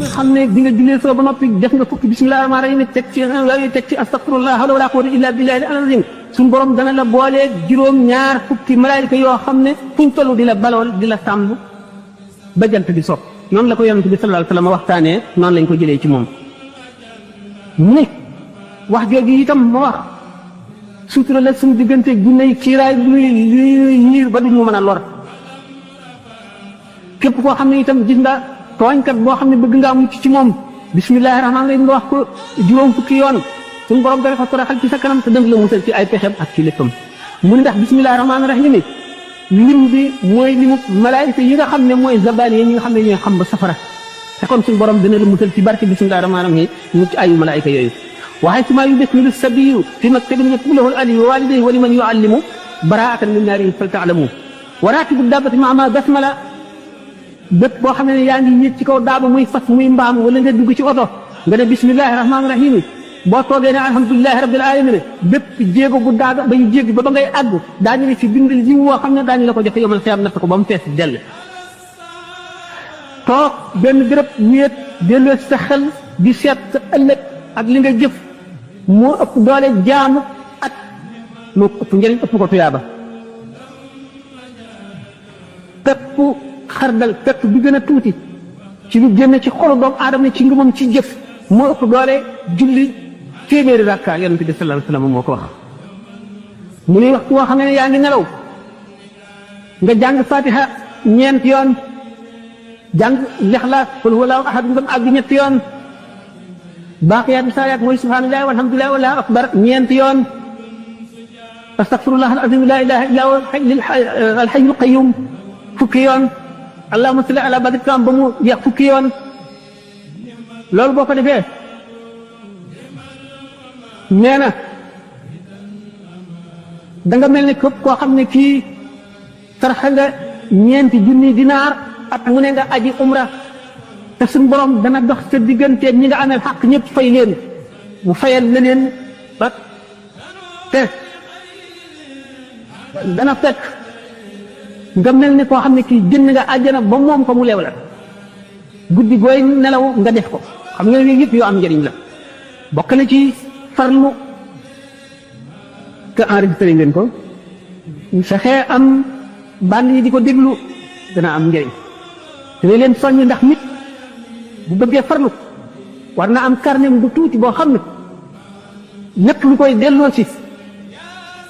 xam ne di nga jullee soo ba noppi def nga fukki bismillahi rahmaani rahim teg ci astaghfirullah hawla wala quwwata illa billahi al-azim suñu borom dana la boolee juróom-ñaar fukki malaayika yoo xam ne fuñ toll di la balool di la sàmm ba jant bi sopp noonu la ko yonent bi sallallahu alayhi wa sallam waxtaanee noonu lañ ko jëlee ci moom mu ne wax jooju itam ma wax sutura la suñu diggante gunne yi kiiraay luy ñiir ba duñ mu mën a lor képp koo xam ne itam gis nga tooñkat boo xam ne bëgg ngaa mucc ci moom bismillahi rahmaani rahim nga wax ko juróom fukki yoon suñu borom dara fa toraxal ci sa kanam te dënk la musal ci ay pexem ak ci léppam mu ne ndax bismillahi rahmaani rahim lim bi mooy limu malaayika yi nga xam ne mooy zabaan yi ñi nga xam ne ñooy xam ba safara te kon suñu borom dina la musal ci barke bismillahi rahmaani rahim mucc ayu malaayika yooyu waxay suma yu bismilu sabiyu fi maktabin yaktubu lahu al-ali wa walidayhi wa liman yuallimu baraatan min naari fal taalamu wa raatibu daabati ma basmala bépp boo xam ne yaa ngi yéeg ci kaw daaba muy fas muy mbaam wala nga dugg ci oto nga ne bismillahi rahmaani rahim boo toogee ne alhamdulilahi rabbil alamin bépp jéego bu daaga ba ñu jéggi ba ngay àgg daañu ne ci bind li woo xam ne daañu la ko joxe yomal xiyam natt ko ba mu fees dell toog benn béréb wéet delloo ci sa xel di seet sa ëllëg ak li nga jëf moo ëpp doole jaamu at moo ko ëpp njëriñ ëpp ko tuyaaba pepp xardal pepp bi gën a tuuti ci lu génn ci xolu doomu aadama ci ngëmam ci jëf moo ëpp doole julli téeméeri rakka yonent bi sallallahu alayhi wa sallam moo ko wax mu ne waxtu woo xam ne yaa ngi nelaw nga jàng fatiha ñeent yoon jàng lixlaas qul huwallahu ahad ngam àgg ñetti yoon baaqiyaat saayaat mooy subhanallahi walhamdulillahi wallahu akbar ñeent yoon astaghfirullah al-azim la ilaha illa huwa al-hayyul qayyum fukki yoon allahumma salli ala badrikam ba mu jeex fukki yoon loolu boo ko defee nee na da nga mel ne képp koo xam ne kii sarxa nga ñeenti junni dinaar at mu ne nga aji umra te suñu borom dana dox sa digganteeg ñi nga amee xaq ñëpp fay leen mu fayal leneen ba te dana fekk nga mel ne koo xam ne kii jënd nga àjjana ba moom ko mu leew la guddi gooy nelaw nga def ko xam nga yooyu yëpp yoo am njëriñ la bokk na ci farlu te enregistré ngeen ko fexee am band yi di ko déglu dana am njëriñ te leen soññ ndax nit bu bëggee farlu war na am carnet bu tuuti boo xam ne lépp lu koy delloo si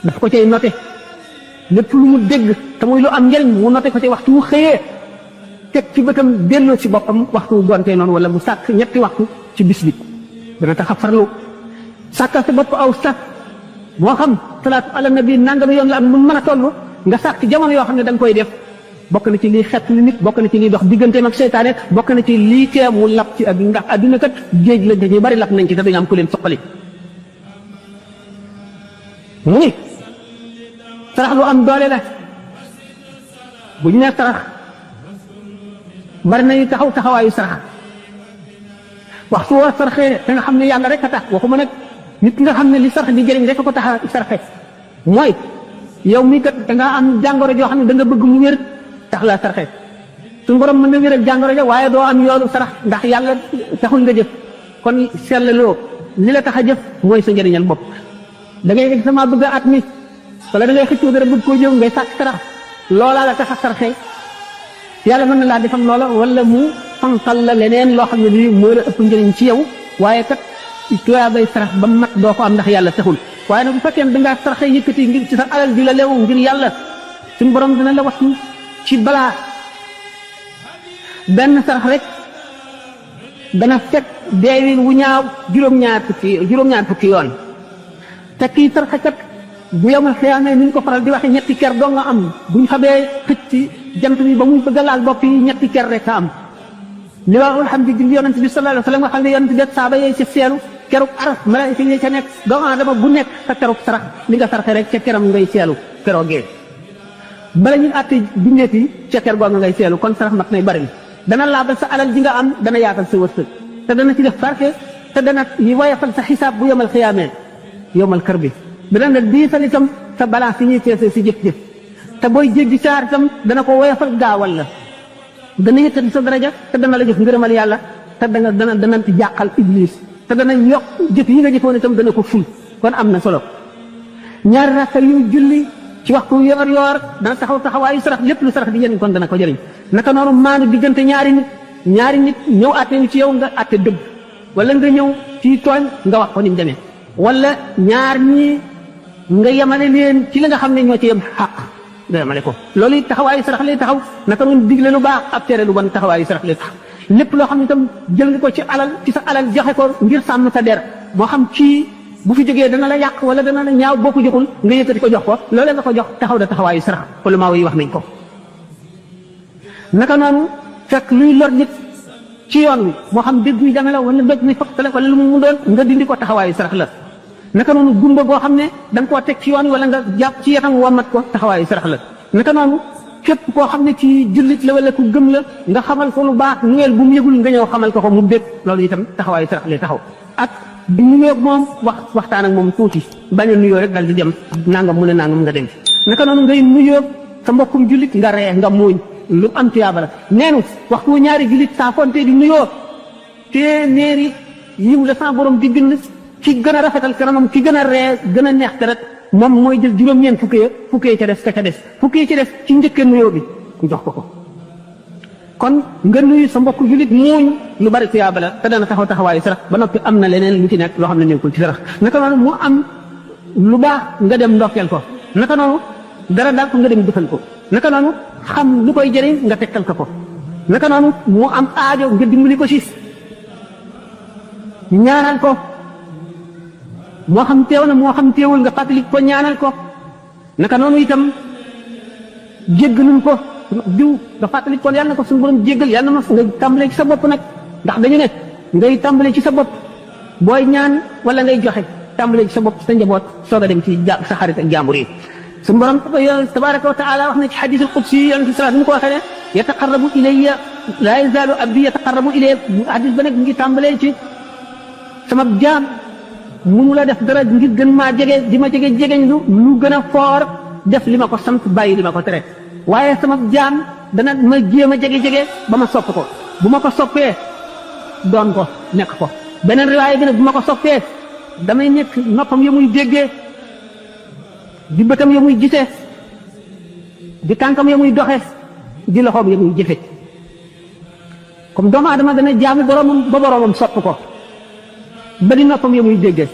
daf ko cay noté lépp lu mu dégg te muy lu am njëriñ mu noté ko ci waxtu wu xëyee teg ci bëtam delloo si boppam waxtu wu gontee noonu wala mu sàkk ñetti waxtu ci bis bi dana tax a farlu sàkkal sa bopp aw sax moo xam salaatu ala nabi nangami yoon la am nu mën a toll nga sàkk jamono yoo xam ne da nga koy def bokk na ci lii xet li nit bokk na ci lii dox digganteem ak seytaane bokk na ci lii tee mu lap ci ak ndax adduna kat géej la ñu bari lap nañ ci te dañu am ku leen soqali mu ni sarax lu am doole la bu ñu nee sarax bari nañu taxaw taxawaayu sarax waxtu woo saraxee te nga xam ne yàlla rek a tax waxuma nag nit nga xam ne li sarax di jëriñ rek ko tax a saraxe mooy yow mii kat da ngaa am jàngoro joo xam ne da nga bëgg mu wér tax laa saraxe suñu borom mën na wéral jàngoro ja waaye doo am yoolu sarax ndax yàlla taxul nga jëf kon sellaloo li la tax a jëf mooy sa njëriñal bopp da ngay sama bëgg at mi wala da ngay xëccoo dara bëgg koo jëw ngay sàkk sarax loolaa la tax a saraxe yàlla mën na laa defal loola wala mu fanqal la leneen loo xam ne lii moo la ëpp njëriñ ci yow waaye kat tuyaa bay sarax ba mat doo ko am ndax yàlla taxul waaye nag bu fekkee ne dangaa saraxe yëkkati ngir ci sa alal di la leew ngir yàlla suñu borom dina la wattu ci balaa benn sarax rek dana fekk deewin wu ñaaw juróom-ñaar fukki yoon te kii saraxe kat bu yemal xiyaamee ni ñu ko faral di waxe ñetti ker doo nga am buñ xamee xëcc ci jant bi ba muy bëgg a laal bopp yi ñetti ker rek a am li waa alhamdulilah yonent bi sallallahu alayhi wa sallam nga xam ne yonent bi saaba yee ca seelu keruk aras malaayika yi ca nekk doomu aadama bu nekk sa keruk sarax li nga saraxe rek ca keram ngay seelu keroo gee bala ñu àtte bindeet yi ca ker googu ngay seelu kon sarax mat nay bari dana laabal sa alal ji nga am dana yaatal sa wërsëg te dana ci def barke te dana woyofal sa xisaab bu yomal xiyaamee yomal kër bi dana la diisal itam sa balance yi ñuy peese si jëf-jëf te booy jéggi saar itam dana ko woyofal gaawal la dana yëkkati sa daraja te dana la jox ngërëmal yàlla te dana jàqal iblis te dana yokk jëf yi nga jëfoon itam dana ko ful kon am na solo ñaari rakka yu julli ci waxtu yor yor dana taxaw taxawaayu sarax lépp lu sarax di jëriñ kon dana ko jëriñ naka noonu maanu diggante ñaari nit ñëw àtte ci yow nga àtte dëgg wala nga ñëw ci tooñ nga wax ko ni mu demee wala ñaar ñi nga yemale leen ci la nga xam ne ñoo ci yem xaq nga yemale ko loolu it taxawaayu sarax lay taxaw naka noonu digle lu baax ab tere lu bon taxawaayu sarax lay taxaw lépp loo xam ne itam jël nga ko ci sa alal joxe ko ngir sàmm sa der moo xam ci bu fi jógee dana la yàq wala dana la ñaaw boo ko joxul nga yëkkati ko jox ko loolee nga ko jox taxaw da taxawaayu sarax ulama yi wax nañ ko naka noonu fekk luy lor nit ci yoon wi moo xam dégg yu dame la wala doj mi fakk la wala lu mu doon nga dindi ko taxawaayu sarax la naka noonu gumba goo xam ne da nga koo teg ci yoon wi wala nga jàpp ci yatam wamat ko taxawaayu sarax la naka noonu képp koo xam ne ci jullit la wala ku gëm la nga xamal ko lu baax nuweel bu mu yëgul nga ñëw xamal ko mu bég loolu itam taxawaayu sarax lay taxaw ak di nuyoo moom waxtaan ak moom tuuti bañ a nuyoo rek dal di dem nangam mu ne nangam nga dem naka noonu ngay nuyoo sa mbokkum jullit nga ree nga muuñ lu am tuyaaba la neenu waxtu ñaari jullit saa fonte di nuyoo téeméeri yiw la sa borom di bind ci gën a rafetal kanamam ci gën a ree gën a neex te rek moom mooy jël juróom-ñeent fukkee ca des ka ca des fukkee ca des ci njëkkee nuyoo bi ku jox ko kon nga nuyu sa mbokk julit muuñ lu bari tuyaaba la te dana taxaw taxawaayu sarax ba noppi am na leneen lu ci nekk loo xam ne nekkul ci sarax naka noonu mu am lu baax nga dem ndokkeel ko naka noonu dara daal ko nga dem defal ko naka noonu xam lu koy jëriñ nga tegtal ko naka noonu mu am aajo nga dimbali ko si ñaanal ko moo xam teew na moo xam teewul nga fàttali ko ñaanal ko naka noonu itam jéggaluñ ko diw nga fàttali ko yàlla na ko suñu borom jéggal yàlla na ma nga tàmbalee ci sa bopp nag ndax dañu ne ngay tàmbalee ci sa bopp booy ñaan wala ngay joxe tàmbalee ci sa bopp sa njaboot soog a dem ci sa xarit ak jàmbur yi suñu borom tabaraka wa taala wax na ci xadis al qudsi yonent bi salaat mu ko waxee ne yataqarrabu ilayya laa yazaalu abdi yataqarrabu ilayya xadis ba nag mu ngi tàmbalee ci sama jaam munu la def dara ngir gën maa jege di ma jege jegeñ lu gën a foor def li ma ko sant bàyyi li ma ko tere waaye sama jaam dana ma jéem a jege-jege ba ma sopp ko bu ma ko soppee doon ko nekk ko beneen riwaaya bi nag bu ma ko soppee damay nekk noppam ya muy déggee di bëtam ya muy gisee di tànkam ya muy doxee di loxoom ya muy jëfe comme doomu adama dana jaamu boromam ba boromam sopp ko ba di noppam ya muy déggee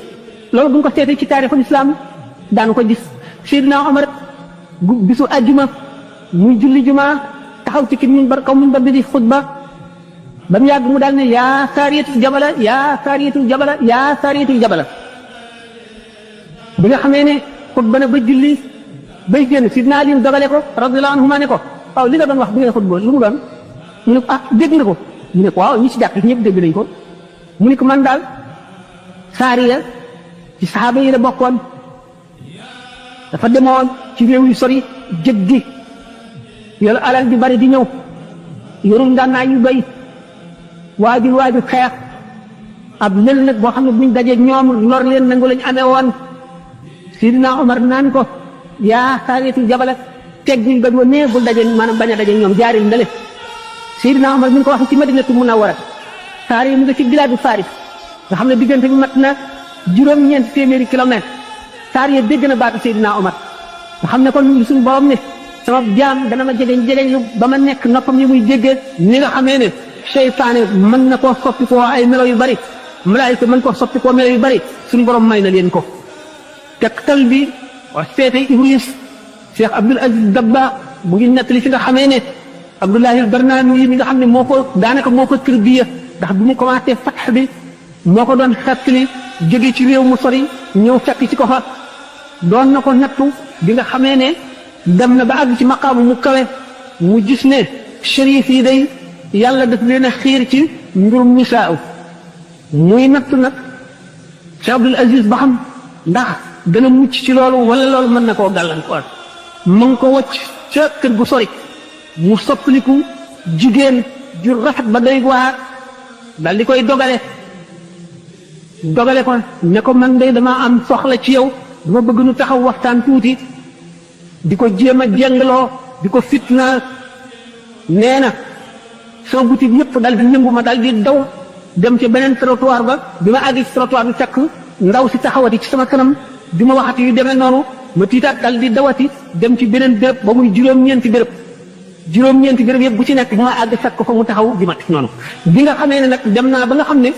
loolu bu ñu ko seetee ci taarixul islam daanu ko gis Seydina Omar bisu àjjuma muy julli juma taxaw ci ki minbar kaw minbar bi di xutba ba mu yàgg mu daal ne yaa saariyatul jabala yaa saariyatul jabala yaa saariyatul jabala bi nga xamee ne xutba na ba julli bay génn Sidna Ali dogale ko radiyallahu anhuma ne ko waaw li nga doon wax bi ngay xutba lu mu doon mu ne ko ah dégg nga ko mu ne ko waaw ñi ci jàkk ñëpp dégg nañ ko mu ne ko man daal saariya ci saxaaba yi la bokkoon dafa demoon ci réew yu sori jëggi yor alal di bari di ñëw yorul ngànnaay yu doy waaju xeex ab lël nag boo xam ne buñ dajee ñoom lor leen nangu lañ amee woon Sidina Omar naan ko yaa saariyatul jabala teggil ba nee bul daje maanaam bañ a daje ñoom jaaril ndale Sidina Omar mi ngi ko wax ci Madinatu Munawwara saariya mu nga ci bilaadu Faris nga xam ne diggante bi mat na juróom-ñeent téeméeri kilomètre saariya dégg na baatu Sidina Omar nga xam ne kon suñu borom ne sama jaam dana ma jegeñ lu ba ma nekk noppam yi muy déggee ni nga xamee ne seytaane mën na koo soppi koo ay melo yu bari malaayika mën koo soppi koo melo yu bari suñu borom may na leen ko tegtal bi wax seete Iblis Cheikh Abdul Aziz Dabba mu ngi nettali fi nga xamee ne Abdullahi al-Barnaami yi mi nga xam ne moo ko daanaka moo ko tërbiya ndax bi mu commencé fatx bi moo ko doon xettali jóge ci réew mu sori ñëw fekk ci ko fa doon na ko nattu bi nga xamee ne dem na ba àgg ci maqaamu mu kawe mu gis ne shérif yi day yàlla daf leen a xiir ci mbirum nisaa muy nattu nag Cheikh Abdul Aziz ba xam ndax dana mucc ci loolu wala loolu mën na koo gàllankoor mu ngi ko wacc ca kër gu sori mu soppaliku jigéen ju rafet ba doy waar dal di koy dogale ko ne ko man day dama am soxla ci yow dama bëgg nu taxaw waxtaan tuuti di ko jéem a jengloo di ko fitna nee na sama butit yëpp dal di yëngu ma dal di daw dem ci beneen trottoir ba bi ma àgg ci trottoir bi fekk ndaw si taxawati ci sama kanam di ma waxati yu demee noonu ma tiitaat dal di dawati dem ci beneen béréb ba muy juróom-ñeenti béréb yëpp bu ci nekk bi ma àgg fekk fa mu taxaw di ma teg noonu bi nga xamee ne nag dem naa ba nga xam ne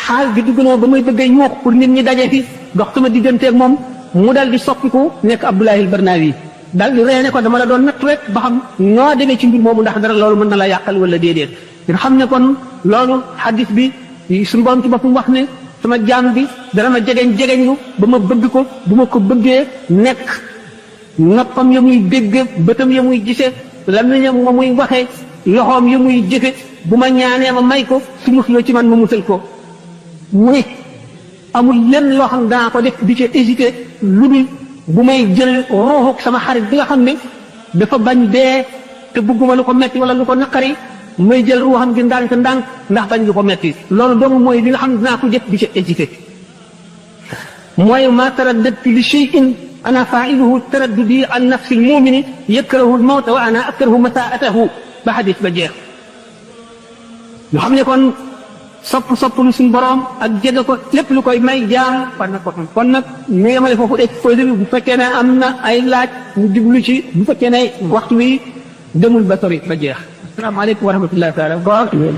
xaal bi dugg na ba may bëgg a ñuux pour nit ñi daje fi dox sama digganteeg moom mu dal di soppiku nekk Abdoulaye al-Barnawi dal di reene ko dama la doon natt rek ba xam noo demee ci mbir moomu ndax dara loolu mën na la yàqal wala déedéet nga xam ne kon loolu xadis bi suñu borom ci boppam wax ne sama jaam bi dara ma jegeñlu ba ma bëgg ko bu ma ko bëggee nekk noppam ya muy dégg bëtam ya muy gise lamiñam ma muy waxee loxoom ya muy jëfe bu ma ñaanee ma may ko su musloo ci man ma musal ko mu ne amul lenn loo xam ne danaa ko def di ci hésité lu dul bu may jël ruuxu sama xarit bi nga xam ne dafa bañ dee te bëgguma lu ko metti wala lu ko naqari may jël ruuxam gi ndànk ndax bañ lu ko metti loolu dong mooy li nga xam ne dinaa ko def di ci hésité mooy ma taraddadtu li shay'in ana fa'iluhu taraddudi an nafsi al-mu'mini yakrahu al-mawta wa ana akrahu masaa'atahu ba xadis ba jeex ñu xam ne kon sopp lu suñu borom ak jege ko lépp lu koy may jaam war na ko kon nag ñu yemale foofu exposé bi bu fekkee ne am na ay laaj ñu diglu ci bu fekkee ne waxtu wi demul ba sori ba jeex asalaamaaleykum wa rahmatullahi taala wa barakatuh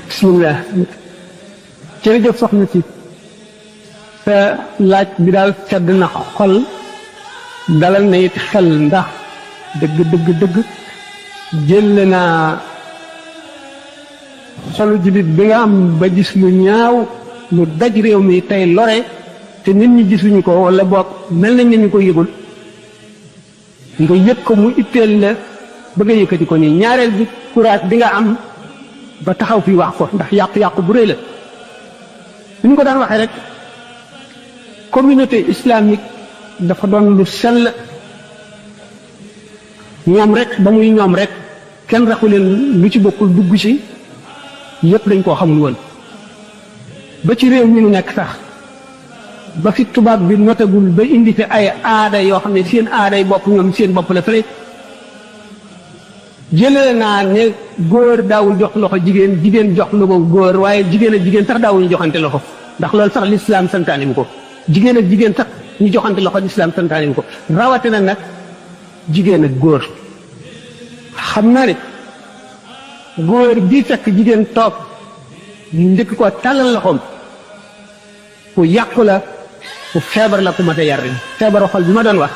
bismillah jërëjëf soxna si sa laaj bi daal sedd na xol dalal na it xel ndax dëgg jël naa xolu jullit bi nga am ba gis lu ñaaw lu daj réew mi tey lore te nit ñi gisuñu ko wala boog mel nañ ne ñu ko yëgul nga yëg ko mu itteel la ba nga yëkkati ko nii ñaareel bi courage bi nga am ba taxaw fi wax ko ndax yàqu-yàqu bu rëy la ni ñu ko daan waxee rek communauté islamique dafa doon lu sell ñoom rek ba muy ñoom rek kenn raxu leen lu ci bokkul dugg ci yëpp dañ koo xamul woon ba ci réew mi nu nekk sax ba fi tubaab bi notagul ba indi fi ay aada yoo xam ne seen aaday bopp ñoom seen bopp la fële jëlee naa ne góor daawul jox loxo jigéen jigéen jox loxo góor waaye jigéen ak jigéen sax daawuñu joxante loxo ndax loolu sax lislaam santaane bu ko jigéen ak jigéen sax ñu joxante loxo lislaam santaane bu ko rawatina nag jigéen ak góor xam naa ne góor bii fekk jigéen toog njëkk ko tàllal loxoom ku yàqu la ku feebar la ku mat a yar feebaru xol bi ma doon wax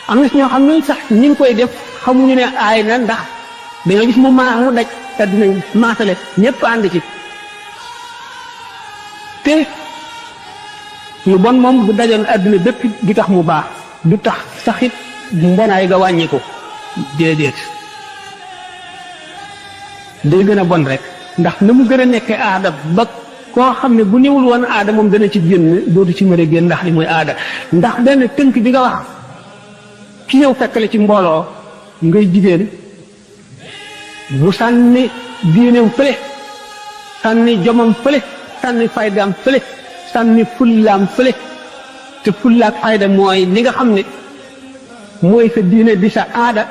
am na si ñoo xam ne sax ñi ngi koy def xamuñu ne aay na ndax dañoo gis mu daj te dinañ maasale ñëpp ànd ci te lu bon moom bu dajoon àdduna bépp du tax mu baax du tax saxit mbonaay ga wàññi ko déedéet day gën a bon rek ndax na mu gën a nekkee aada ba koo xam ne bu néewul woon aada moom dana ci génn dootu ci mën a génn ndax li mooy aada ndax benn tënk bi nga wax ki ñëw fekkale ci mbooloo ngay jigéen mu sànni diineem fële sànni jomam fële sànni faydaam fële sànni fullaam fële te fullaak fayda mooy li nga xam ne mooy sa diine di sa aada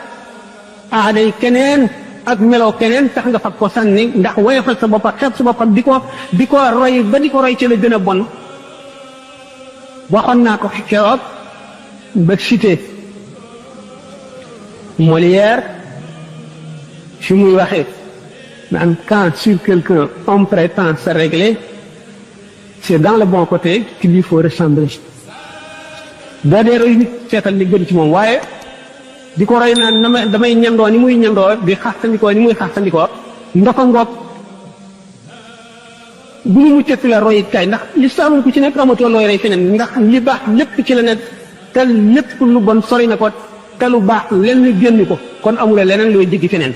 aada yi keneen ak meloo keneen tax nga fag ko sànni ndax woyofal sa bopp ak xeeb sa bopp ak di ko roy ba di ko roy ci la gën a bon waxoon naa ko keroog ba cité Molière fi muy waxee naan quand sur quelqu'un on prétend se régler c'est dans le bon côté qu'il lui faut ressembler boo dee roy nit seetal li gën ci moom waaye di ko roy naan damay ñandoo ni muy ñandoo di xaastandikoo ni muy xaastandikoo ndofa ngoog bu ñu muccati la roy kay ndax lislaam ku ci nekk amatoo looy roy feneen ndax li baax lépp ci la nekk te lépp lu bon sori na ko te lu baax lenn génn ko kon amula leneen looy jéggi feneen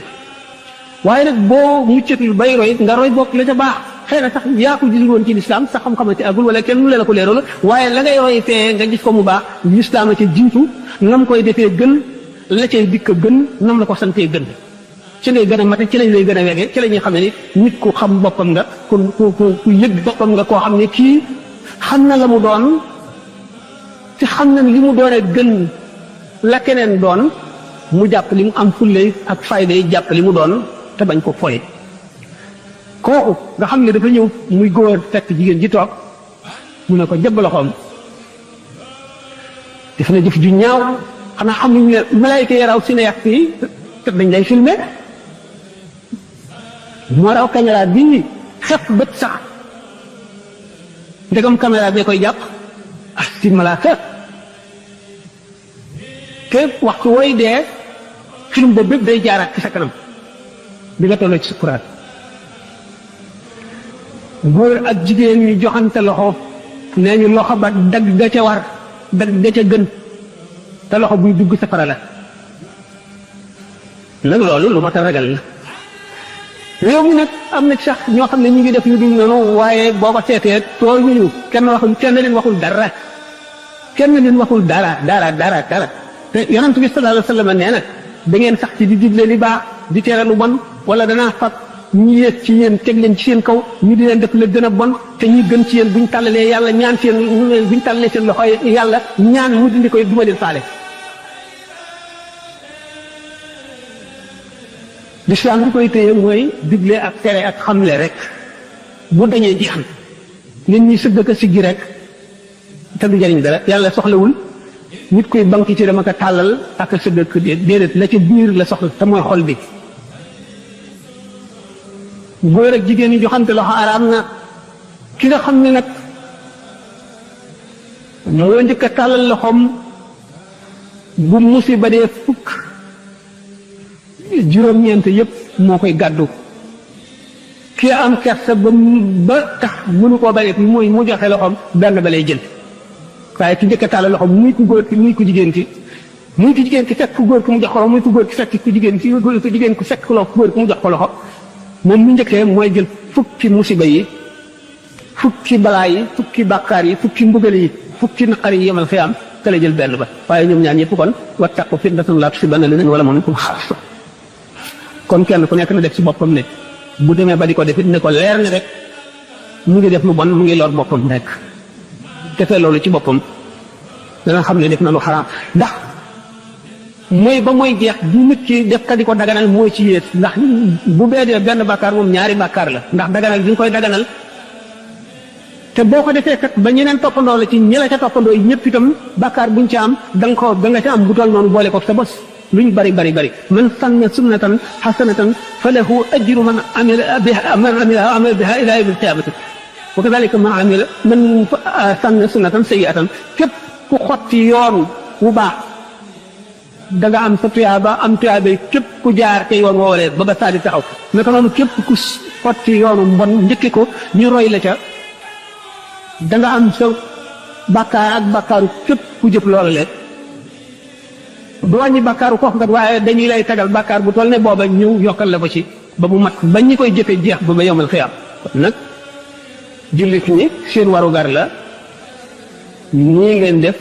waaye nag boo muccati bay roy nga roy bokk la ca baax xëy na sax yaa ko gisul woon ci lislaam sax xam-xamati agul wala kenn lu leen ko leeral waaye la ngay roy fee nga gis ko mu baax lislaam a ca jiitu nam koy defee gën la cay dikk gën nam la ko santee gën ci ngay gën a mate ci lañ lay gën a wegee ci la ñuy xam ne nit ku xam boppam nga ku yëg boppam nga koo xam ne kii xam na la mu doon te xam na li mu doone gën la keneen doon mu jàpp li mu am fulle ak fayda yi jàpp li mu doon te bañ ko foye kooku nga xam ne dafa ñëw muy góor fekk jigéen ji toog mu ne ko jëbb loxoom def na jëf ju ñaaw xanaa xam nañu ne malaayka yi raw cinéaste yi te dañ lay filmer moo raw caméra bi xef bët sax ndegam caméra bee koy jàpp ak ci malaaka te waxtu wooy dee film ba bépp day jaaraat ci sa kanam bi nga tolloo ci sukuraat góor ak jigéen ñi joxante loxo nee ñu loxo ba dagg ga ca war dagg ga ca gën te loxo buy dugg safara la nag loolu lu mat a ragal la réew mi nag am na sax ñoo xam ne ñu ngi def yu dul noonu waaye boo ko seetee tool ñu kenn leen waxul dara kenn leen waxul dara te yonent bi sallallahu alayhi wa sallam nee na da ngeen sax ci di digle li baax di tere lu bon wala danaa fab ñi yéeg ci yéen teg leen ci seen kaw ñu di leen def la gën a bon te ñi gën ci yéen buñ tàllalee yàlla ñaan seen buñ tàllalee seen loxo yàlla ñaan mu dindi koy duma leen faale lislaam bi koy téye mooy digle ak tere ak xamle rek bu dañee jeex na nit ñi sëgg ak siggi rek te du jariñ dara yàlla soxlawul nit koy banki ci dama ko tàllal ak a sëgg ak déedéet la ca biir la soxla te mooy xol bi góor ak jigéen ñi joxante loxo araam na ki nga xam ne nag moo njëkk a tàllal loxoom bu musiba dee fukk juróom-ñeent yëpp moo koy gàddu ki am kersa ba tax mënu koo bàyyi mooy mu joxe loxoom benn ba lay jël waaye ki njëkk a tàllal loxoom muy ku góor ki muy ku jigéen ki muy ku jigéen ki fekk ku góor ki mu jox ko loxo muy ku góor ki fekk ku jigéen ki ku jigéen ku fekk ku góor ki mu jox ko loxo moom mu njëkkee mooy jël fukki musiba yi fukki balaa yi fukki bàkkaar yi fukki mbugal yi fukki naqar yi yemal xiyaam te la jël benn ba waaye ñoom ñaar ñëpp kon wattaqu fitnatan laa tusiibanna llaziina zalamu minkum xaassa kon kenn ku nekk na def ci boppam ne bu demee ba di ko def it ne ko leer ne rek mu ngi def lu bon mu ngi lor boppam rek defee loolu ci boppam dana xam ne def na lu xaraam ndax mooy ba mooy jeex bu nit ki def ka di ko daganal mooy ci yées ndax bu beedee benn bàkkaar moom ñaari bàkkaar la ndax daganal bi nga koy daganal te boo ko defee kat ba ñeneen toppandoo la ci ñi la ca toppandoo ñëpp itam bàkkaar buñ ca am da nga ca am bu toll noonu boole ko sa bos luñ bari man sanna sunnatan hasanatan falahu ajru man amila biha ila yawmil qiyaamati wa kadhalika man sanna sunnatan sayyi'atan képp ku xotti yoon wu baax da nga am sa tuyaaba am tuyaaba képp ku jaar te yoon woowalee ba ba saa di taxaw naka noonu képp ku xotti yoonu mbon njëkki ko ñu roy la ca da nga am sa bàkkaar ak bàkkaaru képp ku jëf loola leen du wàññi bàkkaaru kooku kat waaye dañuy lay tagal bàkkaar bu toll ne booba ñëw yokkal la ko ci ba mu mat ba ñi koy jëfee jeex ba ba yowmal xiyaam kon nag jullit ñi seen warugar la ñii ngeen def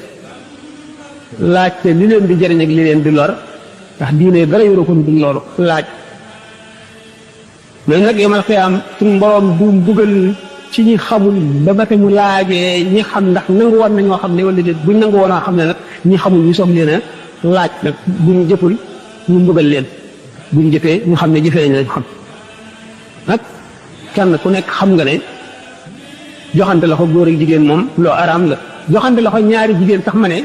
laajte li leen di jëriñ ak li leen di lor ndax diine dara yoroo ko du loolu laaj mais nag yowmal xiyaam suñu borom du dugal ci ñi xamul ba ba te mu laajee ñi xam ndax nangu woon nañoo xam ne wala déet buñ nangu woon a xam ne nag ñi xamul ñu soog leen a laaj nag bu ñu jëful ñu mbugal leen bu ñu jëfee ñu xam ne jëfee nañ lañ xam nag kenn ku nekk xam nga ne joxante loxo góor ak jigéen moom loo araam la joxante loxo ñaari jigéen sax ma ne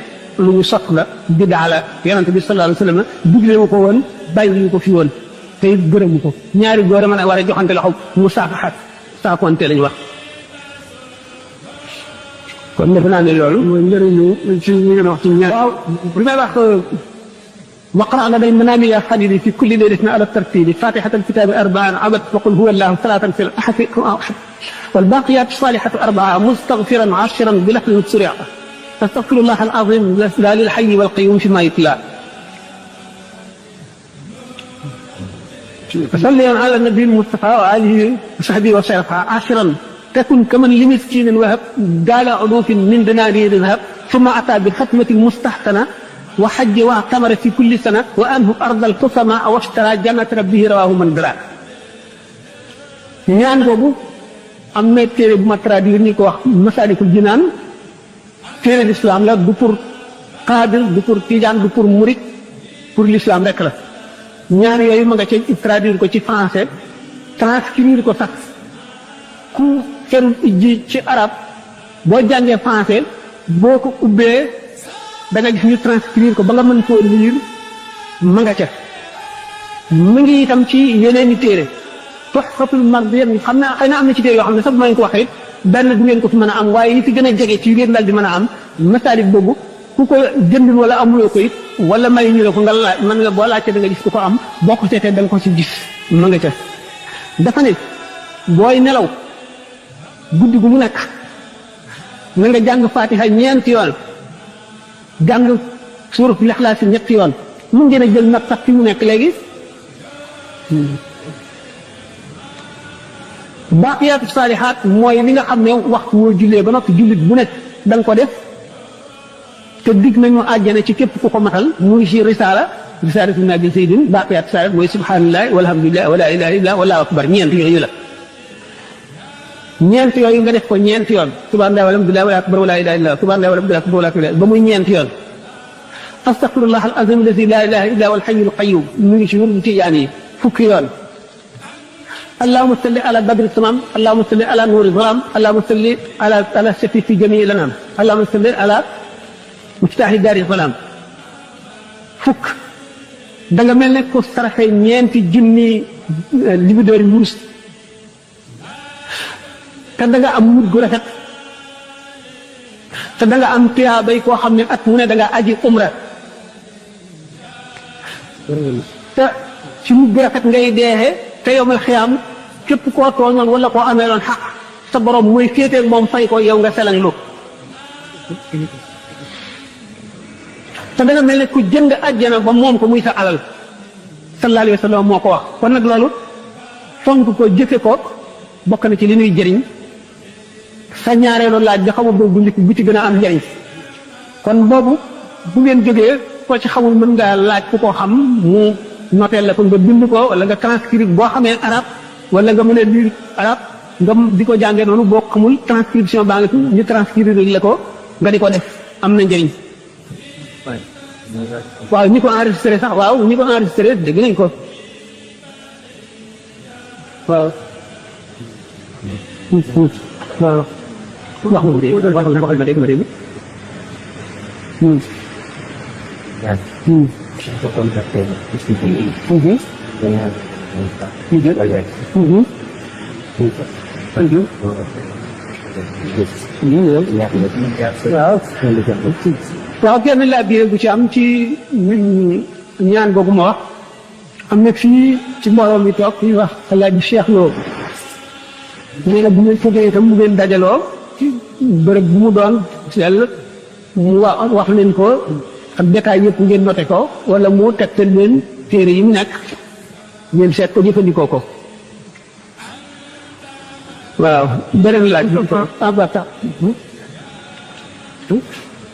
lu ñu sot la bidaa la yonente bi sallallahu alayhi wasallam digle wu ko woon bàyyi wu ko fi woon te it gërëmu ko ñaari góor a mën a war a joxante loxo mu saafaxat saakonte lañ wax kon defe naa ne loolu mooy njëriñu ci ñu ngeen wax ci ñaar waaw li may wax waqra'na bay manamiya xadidi fi kulli laylatin ala tartibi fatihata alkitabi arbaan abad wa qul huwa allahu salatan fi ahadi والباقيات الصالحات أربعة مستغفرا عاشرا بلحظ سريع فاستغفر الله العظيم لا للحي والقيوم فيما يتلى فصلي على النبي المصطفى وآله وصحبه وسلم عاشرا تكن كمن لمسكين وهب قال ألوف من دنانير ذهب ثم أتى بالختمة المستحسنة وحج واعتمر في كل سنة وأنه أرض الحسماء واشترى جنة ربه رواه من درا ñaan boobu am na téere bu ma traduire ni ko wax Masaalikul Jinaan téere l'islam la du pour xaadir du pour tijaan du pour murit pour l'islam rek la ñaan yooyu ma nga ca traduire ko ci français transcrire ko sax ku ferul ji ci arab boo jàngee français boo ko ubbee da nga gis ñu transcrire ko ba nga mën koo lire ma nga ca mu ngi itam ci yeneen i téere Tuhfatul Mardiya xam naa xëy na am na ci téere yoo xam ne sax bu ma leen ko waxee it benn du ngeen ko fi mën a am waaye yi fi gën a jege ci ngeen dal di mën a am Masaalik boobu ku ko jëndul wala amuloo ko it wala may ñu la ko nga laaj mën nga boo laajte da nga gis ku ko am boo ko seetee da nga ko ci gis ma nga ca dafa ne booy nelaw guddi gu mu nekk na nga jàng Faatiha ñeenti yoon jàng suuratul Ixlaas ñetti yoon mun ngeen a jël nag sax fi mu nekk léegi baaqiyaatu saalihaat mooy li nga xam ne waxtu woo jullee ba noppi jullit bu nekk da nga ko def te dig nañu àjjana ci képp ku ko matal muy ci risalatu nabi sayyidin baaqiyaatu saalihaat mooy subhanallah walhamdulillah wala ilaha illa wallahu akbar ñeent yooyu la ñeent yooyu nga def ko ñeent yoon subhanallah walhamdulillah wala akbar wala ilaha illa subhanallah walhamdulillah wala akbar ba muy ñeent yoon astaghfirullah al azim alladi la ilaha illa huwa al hayyul qayyum mu ngi ci wurdu tijaan yi fukki yoon اللهم صل على بدر التمام اللهم صل على نور الظلام اللهم صل على الشفيع في جميع الانام اللهم صل على مفتاح دار الظلام fukk da nga mel ne ko saraxe ñeenti junni libidoor wurus te da nga am mujj gu rafet te da nga am tiyaabay koo xam ne at mu ne da nga aji umra te ci mujj gu rafet ngay deexee te yowmal xiyaam képp koo tooñoon wala koo amee loon xaq sa borom muy féetee moom fay ko yow nga selang lu te danga mel ne ku jënd àjjana ba moom ko muy sa alal sallallahu alayhi wa sallam moo ko wax kon nag loolu fonk ko jëfe ko bokk na ci li ñuy jëriñ sa ñaareelu laaj bi xamul boobu bu ci gën a am njëriñ kon boobu bu ngeen jógee ko ci xamul mën ngaa laaj ku ko xam mu noteel la ko nga bind ko wala nga transcrire boo xamee arab wala nga mën a lire arab nga di ko jàngee noonu boo xamul transcription baa nga ñu transcrire la ko nga di ko def am na njëriñ waaw ñi ko enregistré sax waaw ñi ko enregistré dégg nañ ko waaw waaw wax ma dégg waxal ma dégg ma dégg waaw kenn laa biir bu ci am ci ñaan googu ma wax am na fii ci mbooloo mi toog ñuy wax Alaaji Cheikh Lo nee na bu ngeen foogee itam bu ngeen dajaloo bërëb bu mu doon sell mu wax leen ko ak détail yëpp ngeen noté ko wala mu tegtal leen téere yi mu nekk ngeen seet ko jëfandikoo ko waaw beneen laaj bi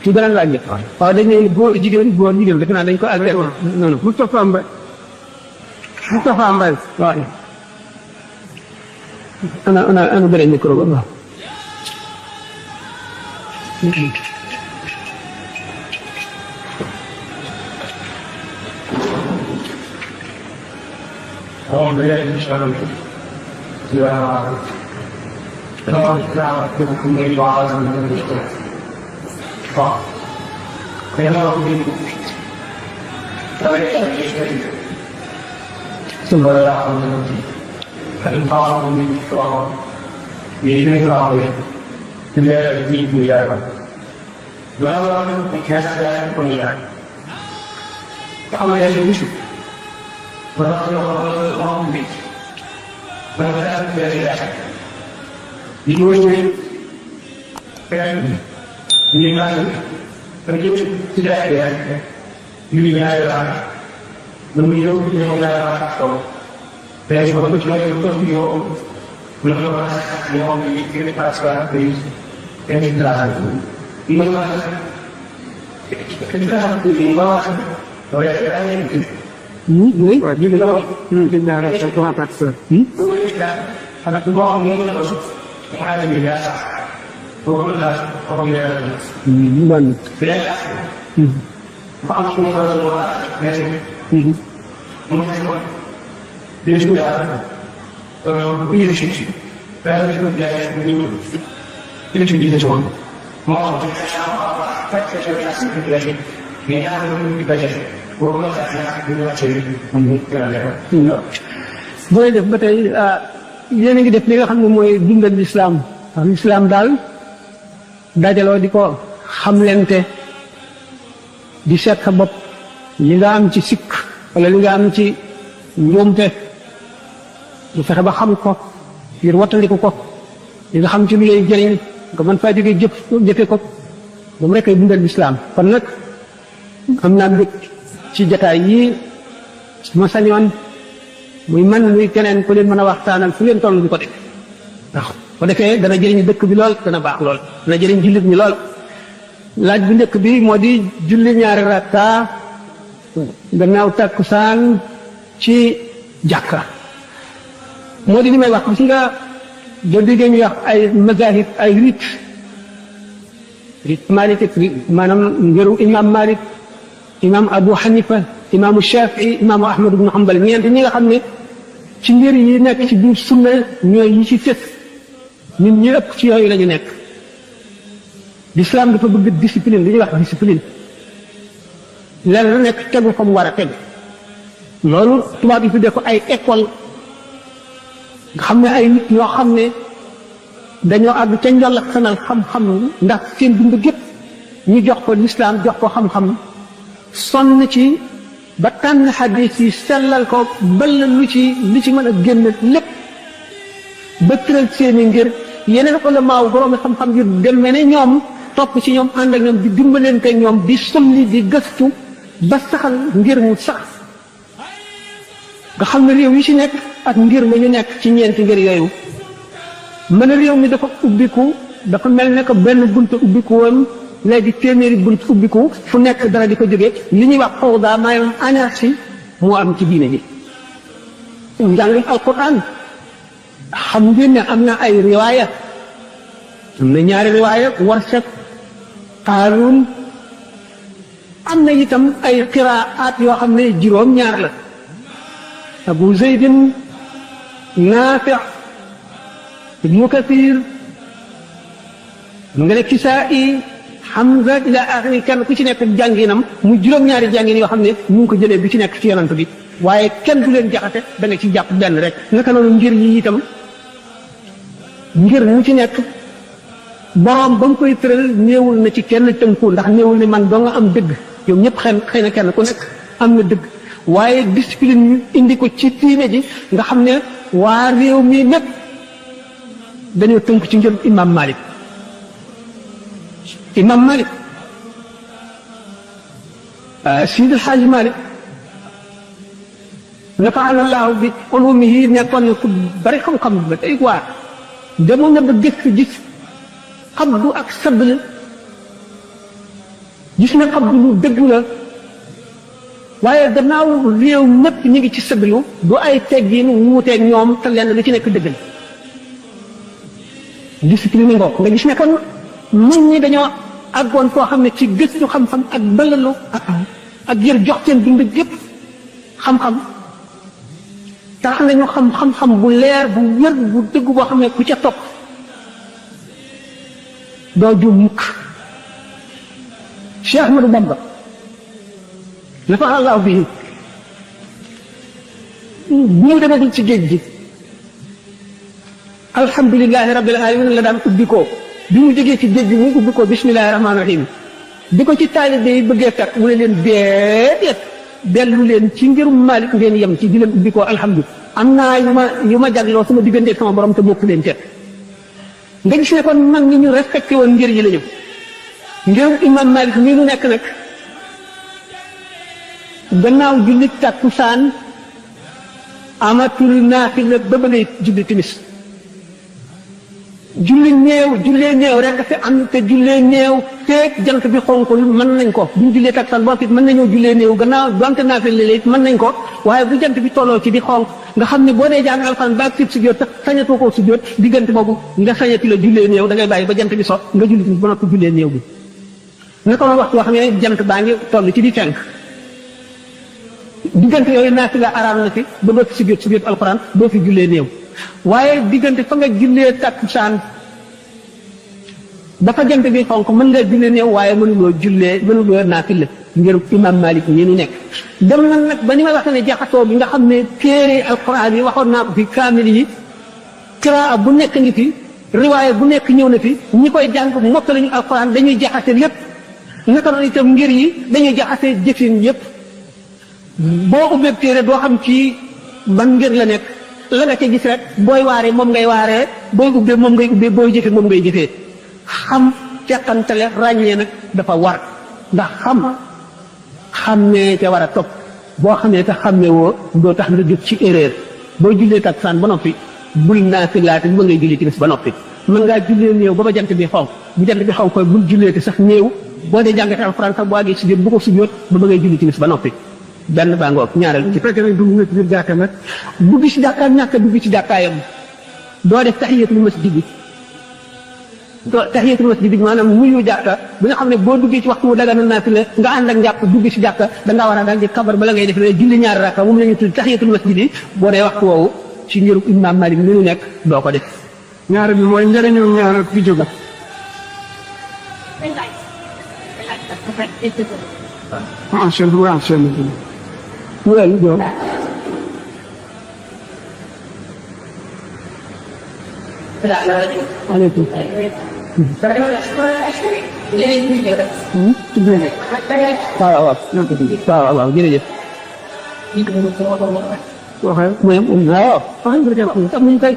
ci beneen laaj bi waaw dañ ne góor jigéen defe naa dañ ko agré noonu Moustapha Mbaye waaw ana beneen micro ba waaw booy def ba tey yéen a ngi def li nga xam ne mooy dundal lislaam ndax lislaam daal dajaloo di ko xamlente di seet sa bopp li nga am ci sikk wala li nga am ci njuumte du fexe ba xam ko ngir wattandiku ko li nga xam ci lu lay jëriñ nga mën faa jógee jëfe ko moom rek ay dundal lislaam kon nag am naa mbég ci jataay yii ma sañoon muy man muy keneen ku leen mën a waxtaanal fu leen toll di ko def ndax ko defee dana jëriñ dëkk bi lool dana baax lool dana jëriñ jullit ñi lool laaj bu njëkk bi moo di julli ñaari rakka gannaaw takkusaan ci jàkka moo di li may wax gis nga boo déggee ñuy wax ay mazahib ay rite malique maanaam ngiru imam Malik imam Abu Hanifa imaamu Shafii imaamu Ahmad ibn Hanbal ñeent ñi nga xam ne ci mbir yi nekk ci biir sunna ñooy yi ci fës ñun ñi ëpp ci yooyu la ñu nekk l'islam dafa bëgg discipline li ñuy wax discipline lenn lu nekk tegu fa mu war a tegu loolu tubaab yi tuddee ko ay école nga xam ne ay nit yoo xam ne dañoo àgg ca njolak sanal xam-xam ndax seen dund gépp ñu jox ko l'islam jox ko xam-xam sonn ci ba tànn xadis yi sellal ko bëll lu ci mën a génn lépp ba tëral seeni ngir yeneen ulamaaw boroomi xam-xam yu demee ne ñoom topp ci ñoom ànd ak ñoom di dimbalante ñoom di sulli di gëstu ba saxal ngir mu sax nga xam ne réew yi ci nekk ak ngir la ñu nekk ci ñeenti ngir yooyu mën a réew mi dafa ubbiku dafa mel ne que benn bunt ubbiku woon léegi téeméeri bunt ubbiku fu nekk dara di ko jógee li ñuy wax fawda maanaam anarchie moo am ci diine ji njàngum alquran xam ngeen ne am na ay riwaaya am na ñaari riwaaya Warsak Qaaluun am na itam ay qiraat yoo xam ne juróom-ñaar la Abu Zaydin Naafi' Ibnu Kasiir mu nga ne Kisaa'i Hamza ila axiri kenn ku ci nekk jànginam mu juróom-ñaari jàngin yoo xam ne mu ngi ko jëlee bi ci nekk ci yonant bi waaye kenn du leen jaxate da nga ci jàpp benn rek naka noonu ngir yi itam ngir mu ci nekk boroom ba mu koy tëral néewul na ci kenn tënku ndax néewul ne man doo nga am dëgg yow ñëpp xëy na kenn ku nekk am na dëgg waaye discipline ñu indi ko ci diine ji nga xam ne waa réew mi mépp dañoo tënku ci ngir imam Malik imam Malik Seydi El Hadji Malik nafaana Allahu bi ulumihi nekkoon na ku bari xam-xam ba tey waa demoon na ba gis xabdu ak sabl gis na xabdu lu dëgg la waaye gannaaw réew mépp ñu ngi ci sablu du ay teggin wuuteeg ñoom te lenn lu ci nekk dëgg la discipline ngoog nga gis ne kon nit ñi dañoo àggoon koo xam ne ci gëstu xam-xam ak balalu ak yër jox seen dund gépp xam-xam tax nañu xam-xam bu leer bu wér bu dëgg boo xam ne ku ca topp doo juum mukk Cheikh Ahmadou Bamba nafa Allah bi bu mu demee ci géej gi alhamdulilahi rabbil alamin la daan ubbi ko bi mu jógee ci géej gi mu ubbi ko bismillahi rahmaani rahim bi ko ci taalibe yi bëggee kat mu ne leen déedéet dellu leen ci ngirum Malik ngeen yem ci di leen ubbi ko alhamdulilah am naa yu ma jagloo sama diggante sama borom te bokk leen ca nga gis ne kon mag ñi ñu respecté woon ngir yi la ñu ngirum imam Malik mii nu nekk nag gannaaw julli takkusaan amatul naafila ba bëggee julli timis jullee néew rek dafa am te jullee néew feek jant bi xonkul mën nañ ko buñ jullee takkusaan boo it mën nañoo jullee néew gannaaw donte naafila la it mën nañ ko waaye bu jant bi tolloo ci di xonk nga xam ne boo dee jàng alxuraan ba sib sujjóot te sañatoo koo sujjóot diggante boobu nga sañati la jullee néew da ngay bàyyi ba jant bi so nga julli timis ba noppi jullee néew bi naka noonu waxtu yoo xam ne jant baa ngi toll ci di fenk diggante yooyu naafila araam na fi ba doo fi sujjóot alxuraan doo fi jullee néew waaye diggante fa nga jullee takkusaan dafa jant bi xonk mën nga jullee néew waaye mënuloo naafila ngir imam Malik ñi ñu nekk dem na nag ba ni ma wax ne jaxasoo bi nga xam ne téere alxuraan yi waxoon naa ko fi kaamil yi kiraa bu nekk ngi fi riwaaya bu nekk ñëw na fi ñi koy jàng mokk lañu alxuraan dañuy jaxase lépp naka noonu itam ngir yi dañuy jaxase jëfin yépp boo ubbee téere doo xam ci ban ngir la nekk la nga ca gis rek booy waaree moom ngay waaree booy ubbee moom ngay ubbee booy jëfee moom ngay jëfee xam teqantale ràññee nag dafa war ndax xàmmee te war a topp boo xamee te xàmmee woo doo tax nga jóg ci erreur boo jullee takkusaan ba noppi bul naafilaate ba ngay julli timis ba noppi mën ngaa jullee néew ba jant bi xonk bu jant bi xonk koy bul jullee te sax néew boo dee jàngatee alxuraan sax boo àggee sujjóot bu ko sujjóot ba ngay julli timis ba noppi benn baa ngoog ñaareel ci fekkee nag dugg nga ci biir jàkka nag dugg ci jàkkaam ñàkk dugg ci jàkkaayam doo def tahiyatul masjid bi tahiyatul masjid bi maanaam nuyu jàkka bi nga xam ne boo duggee ci waxtu wu daga na naafila nga ànd ak njàpp dugg ci jàkka dangaa war a daal di kabar bala ngay def ne julli ñaari rakka moom la ñu tudd tahiyatul masjid yi boo dee waxtu woowu ci ngiru imam Malik li ñu nekk doo ko def ñaare bi mooy njëriñu ñaar fi jóge aleykum waaw waaw jërëjëf waxee mooy waaw sax muñ koy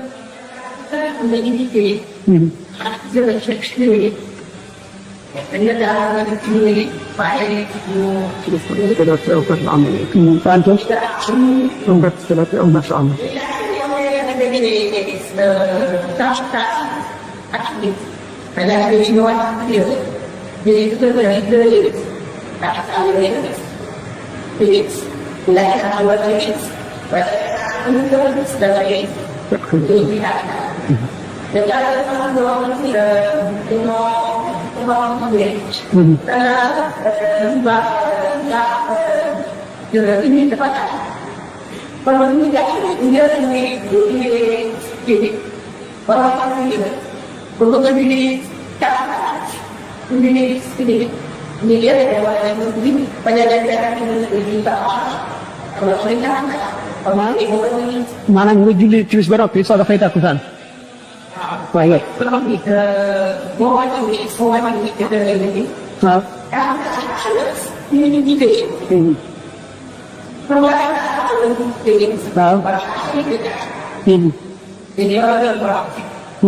maanaam nga julli timis ba noppi soo dafay takkusaan waaye waaw waaw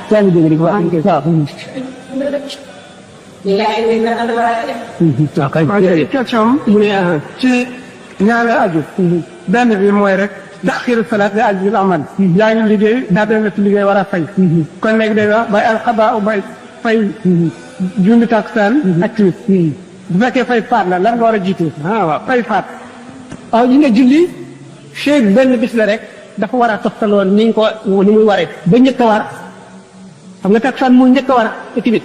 kenn dégg di ko wax waaw. question mu ne ci ñaari aju. benn bi mooy rek. taxiru salaat bi ak bil amal. yaa ngi liggéey daa dem ci liggéey war a fay. kon léegi day wax bay alxaba bay fay. julli takkusaan ak timis. bu fekkee fay faat la lan nga war a jiitu. waaw fay faat. waaw yi nga julli feeg benn bis la rek dafa war a toftaloo ni ko ni muy waree ba njëkk a war xam nga takkusaan mu njëkk a war a timis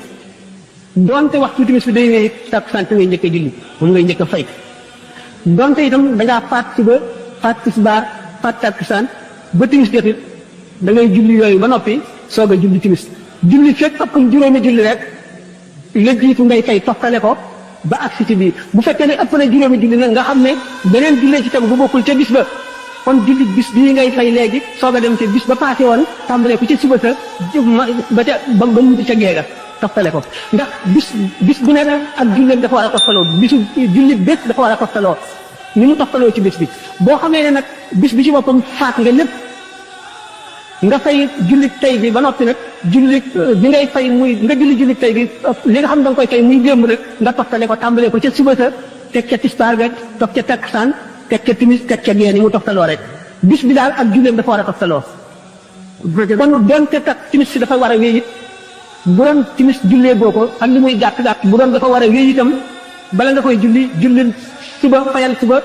donte waxtu timis bi day wéy takkusaan te ngay njëkk a julli moom ngay njëkk a fay donte itam dangaa faat suba faat tisbaar faat takkusaan ba timis jotit da ngay julli yooyu ba noppi soog a julli timis julli fekk ëppul juróomi julli rek la jiitu ngay fay toftale ko ba agsi ci biir bu fekkee ne ëpp na juróomi julli nag nga xam ne beneen jullee ci tegu bu bokkul ca bis ba kon julli bis bii ngay fay léegi soog a dem ca bis ba passé woon tàmbalee ko ca suba sa ba ca ba mujj ca geega toftale ko ndax bis bu ne ak julleem dafa war a toftaloo bisu julli bés dafa war a toftaloo ni mu toftaloo ci bis bi boo xamee ne nag bis bi ci boppam faat nga lépp nga fay jullit tey bi ba noppi nag jullit bi ngay fay muy nga jullit tey bi li nga xam da nga koy fay muy démb rek nga toftale ko tàmbalee ko ca suba sa teg ca tisbaar ga toog ca takkusaan teg ca timis teg ca gee ni mu toftaloo rek bis bi daal ak julleem dafa war a toftaloo kon donte tak timis si dafa war a wéy it bu doon timis jullee boo ko ak li muy gàtt-gàtt bu doon dafa war a wéy itam bala nga koy julli suba fayal suba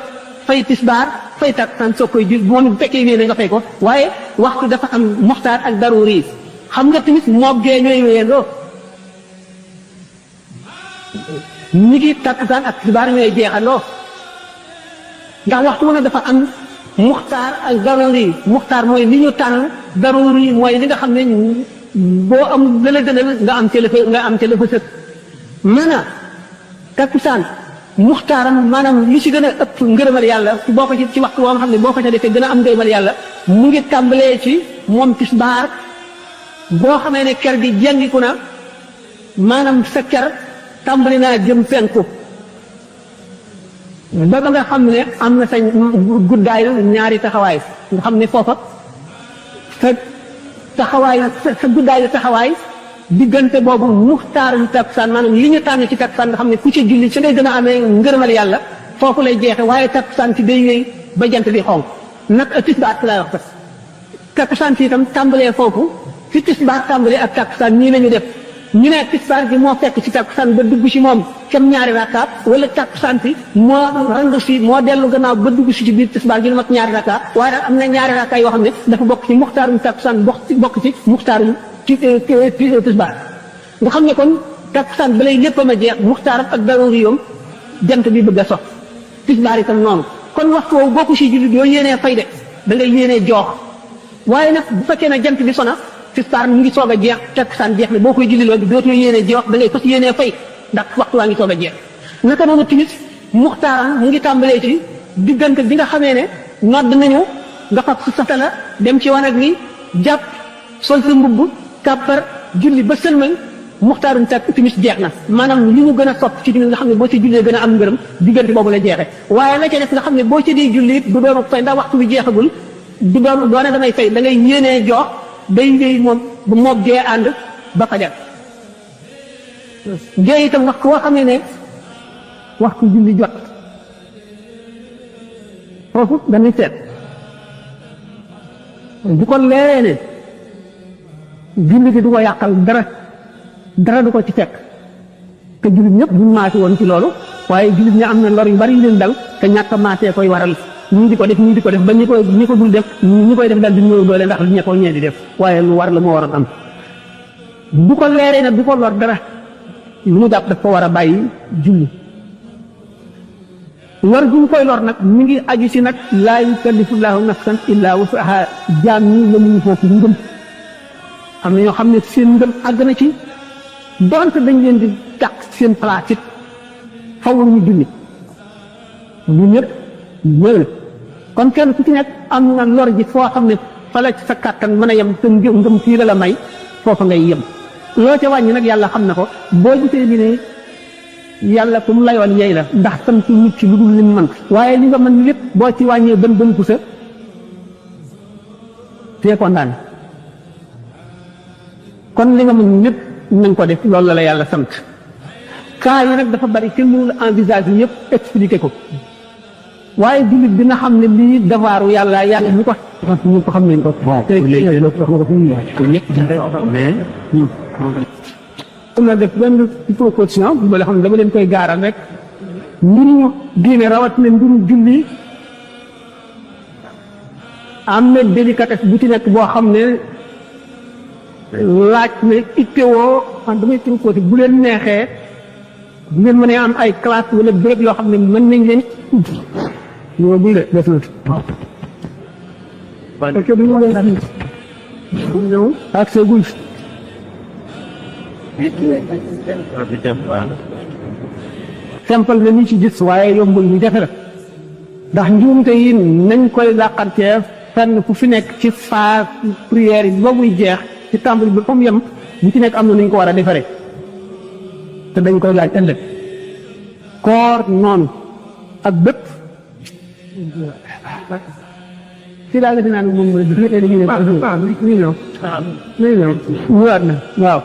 fay tisbaar fay takkusaan soo koy jul moom bu fekkee wéy na nga fay ko waaye waxtu dafa am muxtaar ak daruri xam nga tamit moog gee ñooy wéyandoo ñi ngi takkusaan ak tisbaar ñooy jeexandoo ndax waxtu wu ne dafa am muxtaar ak daruri muxtaar mooy li ñu tànn daruri mooy li nga xam ne boo am lëla dënal nga am ca la fa sët maanaam takkusaan muxtaaram maanaam li si gën a ëpp ngërëmal yàlla boo ko ci waxtu woo xam ne boo ko ca defee gën a am ngërëmal yàlla mu ngi tàmbalee ci moom tisbaar boo xamee ne ker gi jengiku na maanaam sa ker tàmbali naa jëm penku ba nga xam ne am na sa guddaayu ñaari taxawaay nga xam ne foofa sa taxawaay sa guddaayu taxawaay diggante boobu muxtaaru takkusaan maanaam li ñu tànn ci takkusaan nga xam ne ku ci julli ci ngay gën a amee ngërëmal yàlla foofu lay jeexe waaye takkusaan ci day wéy ba jant bi xonk nag tisbaar lay wax sax takkusaan ci itam tàmbalee foofu fi tisbaar tàmbalee ak takkusaan nii la ñu def ñu ne tisbaar gi moo fekk ci takkusaan ba dugg ci moom kem ñaari rakkaat wala takkusaan si moo randu si moo dellu gannaaw ba dugg si ci biir tisbaar gi lu mat ñaari rakkaat waaye nag am na ñaari rakkaat yoo xam ne dafa bokk ci muxtaarum takkusaan bokk ci muxtaarum ci tisbaar nga xam ne kon takkusaan ba lay léppam a jeex muxtaaram ak daruri yoom jant bi bëgg a sox tisbaar itam noonu kon waxtu woowu bokku si julli doo yéenee fay de da ngay yéenee joox waaye nag bu fekkee ne jant bi sona tisbaar mu ngi soog a jeex takkusaan jeex ne boo koy julli loolu dootoo yéenee joox da ngay fas yéenee fay ndax waxtu waa ngi soog a jeex naka noonu timis muxtaaram mu ngi tàmbalee ci diggante bi nga xamee ne nodd nañu nga fab su satala dem ci wanag wi jàpp sol sa mbubb kàppar julli ba sëlmal muxtaarum tak timis jeex na maanaam li ñu gën a sopp ci timis nga xam ne boo ci jullee gën a am ngërëm diggante boobu la jeexe waaye la ca def nga xam ne boo ci di julli du doon fay ndax waxtu bi jeexagul du doone damay fay da ngay yéenee jox day ngay moom bu moog gee ànd ba fajar gee itam waxtu woo xam ne waxtu julli jot foofu dañuy seet bu ko leeree ne julli gi du ko yàqal dara du ko ci fekk te jullit ñëpp buñ maati woon ci loolu waaye jullit ñi am na lor yu bari yu leen dal te ñàkk a maatee koy waral ñii di ko def ba ñi ko dul def ñi koy def dal di ñëw doole ndax ñe ko ñee di def waaye lu war la moo waroon am bu ko leeree nag du ko lor dara lu mu jàpp daf ko war a bàyyi julli lor bu ñu koy lor nag mi ngi aju si nag laa yukallifullahu nafsan illaa wusaha jaam ñi yemuñu foofu ngëm am na ñoo xam ne seen ngëm àgg na ci donte dañ leen di tàq seen place it faw ñu julli ñu ñëpp ñëw na kon kenn ku ci nekk am na lor ji foo xam ne fa la sa kàttan mën a yem te ngëm fii la may foofa ngay yem loo ca wàññi nag yàlla xam na ko boo gisee bi ne yàlla ku mu layoon yey la ndax sant nit ci lu dul lim man waaye li nga mën lépp boo ci wàññee bën pusa tee kontaan kon li nga mën ñëpp nañ ko def loolu la yàlla sant cas yi nag dafa bari kenn mënul envisage yëpp expliquer ko waaye jullit dina xam ne lii devoiru yàlla ñu ko xam nañ ko. te léegi wax nga ko fu mu ñëpp mais am na def benn proposition ba la xam ne dama leen koy gaaral rek mbiru diine rawat na mbiru julli am na délicatesse bu ci nekk boo xam ne laaj ne ittewoo man damay proposé bu leen neexee bu ngeen mënee am ay classe wala béréb yoo xam ne mën nañ leen ñoo bu de def na parce que duñu leen ñëw ak sa guy simple na ñu ci gis waaye yombul ñu jafe la ndax njuumte yi nañ koy làqantee fenn fu fi nekk ci phase prière yi ba muy jeex ci tàmbali bi comme yem bu ci nekk am na nuñ ko war a defaree te dañ koy laaj ëllëg koor noonu ak bépp si laa nga dinaa ne moom mooy ñëwaat na waaw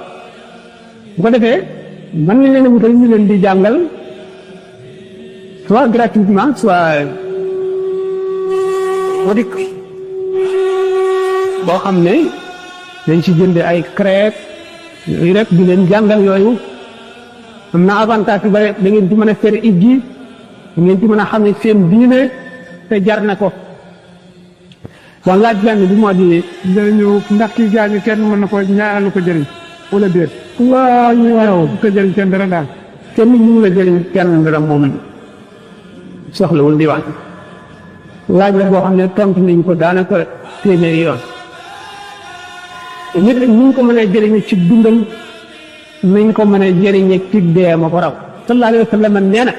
bu ko defee mën nañ leen a wutal ñu leen di jàngal soit gratuitement soit modik boo xam ne dañ ci jënde ay crêpes yooyu rek di leen jàngal yooyu am na avantage yu bare da ngeen ci mën a fer it gi da ngeen ci mën a xam ne seen diine te jar na ko bon laaj benn bi moo di dañu ndax kii gaañu kenn mën na ko ñaanal ko jëriñ wala déet waaw ko jëriñ kenn dara daal kenn mënu la jëriñ kenn dara moom soxlawul di wax laaj la boo xam ne tontu nañ ko daanaka téeméeri yoon nit ñu ko mën a jëriñe ci dundam nañ ko mën a jëriñe ci dee ma ko raw sallallahu alayhi wa sallam nee na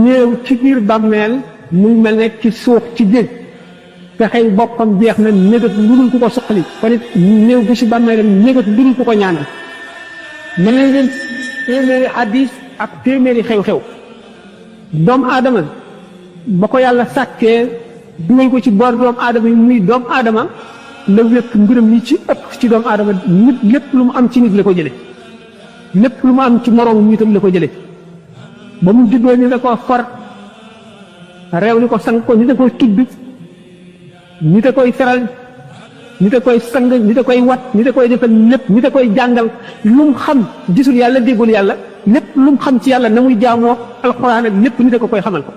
néew ci biir bàmmeel muy mel ne ci suuf ci géej fexey boppam jeex na négat lu dul ku ko suqali kon it néew bi si bàmmeelam négat lu dul ku ko ñaanal mën nañ leen téeméeri hadis ak téeméeri xew-xew doomu aadama ba ko yàlla sàkkee dugal ko ci boor doomu aadama yi muy doomu aadama la wépp mbiram yi ci ëpp ci doomu aadama nit lépp lu mu am ci nit la ko jële lépp lu mu am ci moroomu nitam la ko jële ba mu juddoo ni la ko for réew ni ko sang ko nit a koy tudd nit a koy feral nit a koy sang nit a koy wat nit a koy defal lépp nit a koy jàngal lu mu xam gisul yàlla déggul yàlla lépp lu mu xam ci yàlla na muy jaamoo alxuraan ak lépp nit a ko koy xamal ko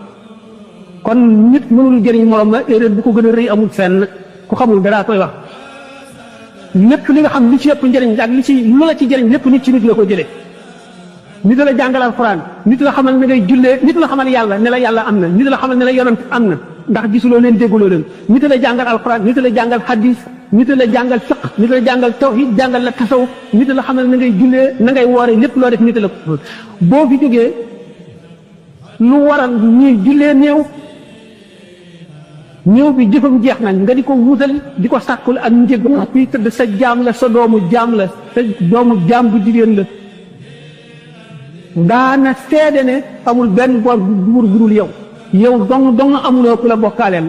kon nit mënul jëriñ morom la erreur bu ko gën a rëy amul fenn ku xamul dara koy wax lépp li nga xam li ci ëpp njëriñ ak li ci lu la ci jëriñ lépp nit ci nit la ko jëlee nit la jàngal alxuraan nit la xamal ne ngay jullee nit la xamal yàlla ne la yàlla am na nit la xamal ne la yonent am na ndax gisuloo leen dégguloo leen nit la jàngal alxuraan nit la jàngal hadis nit la jàngal fiq nit la jàngal tawhid jàngal la tasawuf nit la xamal na ngay jullee na ngay woore lépp loo def nit la ko boo fi jógee lu waral ñuy jullee néew bi jëfam jeex nañ nga di ko wutal di ko sàkkul ak njëg kuy tëdd sa jaam la sa doomu jaam la sa doomu jaam bu jigéen la daana seede ne amul benn boor buur budul yow dong amuloo ku la bokkaaleel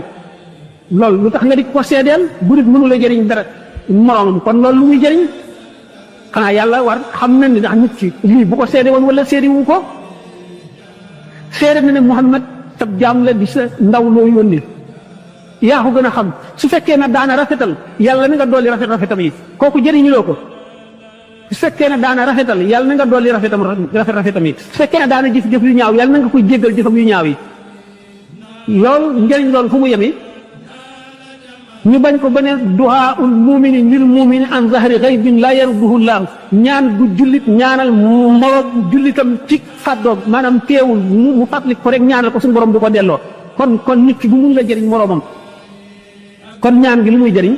loolu lu tax nga di ko seedeel bu nit mënu la jëriñ dara moroomam kon loolu lu muy jëriñ xanaa yàlla war xam na ni ndax nit ki lii bu ko seede woon wala seede wu ko seede na ne Muhammad sab jaam la di sa ndaw loo yónni yaa ko gën a xam su fekkee na daana rafetal yàlla na nga dolli rafetam yi kooku jëriñuloo ko su fekkee ne daana rafetal yàlla na nga dolli rafetam yi su fekkee ne daana jëf yu ñaaw yàlla na nga koy jéggal jëfam yu ñaaw yi loolu njëriñ loolu fu mu yemi ñu bañ ko ba ne du'aa'ul mu'mini lil mu'mini an zahri ghaybin la yarduhu llaahu ñaan gu jullit ñaanal moroom jullitam ci fàddoog maanaam teewul mu fàttali ko rek ñaanal ko suñu borom du ko delloo kon nit ki bu mun la jëriñ moroomam kon ñaan gi lu muy jëriñ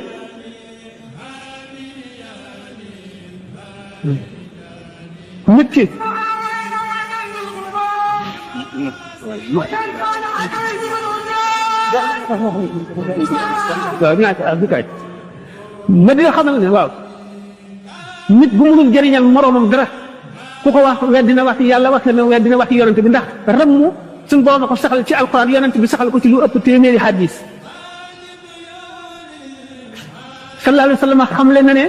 nit ki waaw ma dina xamal ne waaw nit bu munul jëriñal moroomam dara ku ko wax weddina wax yàlla wax na weddina wax yonent bi ndax rammu suñu borom a ko saxal ci alxuraan yonent bi saxal ko ci lu ëpp téeméeri hadis sallallahu alayhi wa sallam xamle na ne